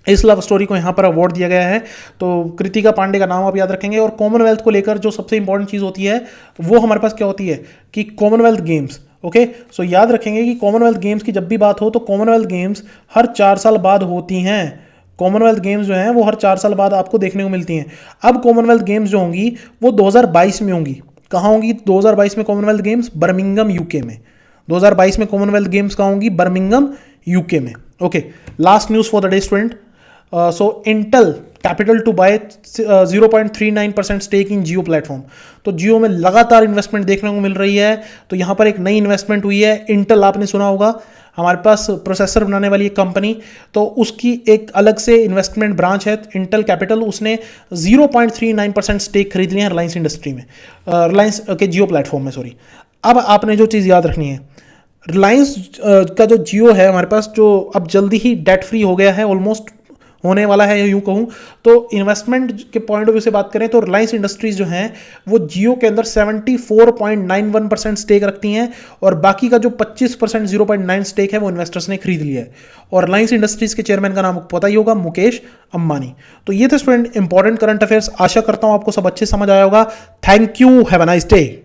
Speaker 1: इस लव स्टोरी को यहाँ पर अवार्ड दिया गया है। तो कृतिका पांडे का नाम आप याद रखेंगे। और कॉमनवेल्थ को लेकर जो सबसे इंपॉर्टेंट चीज़ होती है वो हमारे पास क्या होती है कि कॉमनवेल्थ गेम्स, ओके, सो याद रखेंगे कि कॉमनवेल्थ गेम्स की जब भी बात हो तो कॉमनवेल्थ गेम्स हर 4 साल बाद होती हैं। कॉमनवेल्थ गेम्स जो हैं वो हर 4 साल बाद आपको देखने को मिलती हैं। अब कॉमनवेल्थ गेम्स जो होंगी वो 2022 में होंगी। कहाँ होंगी 2022 में कॉमनवेल्थ गेम्स? बर्मिंघम यूके में। 2022 में कॉमनवेल्थ गेम्स कहाँ होंगी? बर्मिंघम यूके में। Okay, last news for the day student. So Intel Capital to buy 0.39% stake in Jio platform. तो जियो में लगातार इन्वेस्टमेंट देखने को मिल रही है। तो यहाँ पर एक नई इन्वेस्टमेंट हुई है। इंटेल आपने सुना होगा, हमारे पास प्रोसेसर बनाने वाली एक कंपनी, तो उसकी एक अलग से इन्वेस्टमेंट ब्रांच है इंटेल कैपिटल। उसने 0.39% स्टेक खरीद लिया है रिलायंस इंडस्ट्री में, रिलायंस के जियो प्लेटफॉर्म में, सॉरी। अब आपने जो चीज़ याद रखनी है, रिलायंस का जो जियो है हमारे पास, जो अब जल्दी ही डेट फ्री हो गया है, ऑलमोस्ट होने वाला है यूँ कहूँ तो। इन्वेस्टमेंट के पॉइंट ऑफ व्यू से बात करें तो रिलायंस इंडस्ट्रीज जो हैं वो जियो के अंदर 74.91% स्टेक रखती हैं, और बाकी का जो 25% 0.9 स्टेक है वो इन्वेस्टर्स ने खरीद लिया है। और रिलायंस इंडस्ट्रीज के चेयरमैन का नाम पता ही होगा, मुकेश अंबानी। तो ये थे स्टूडेंट इंपॉर्टेंट करंट अफेयर्स। आशा करता हूँ आपको सब अच्छे समझ आया होगा। Thank you, have a nice day.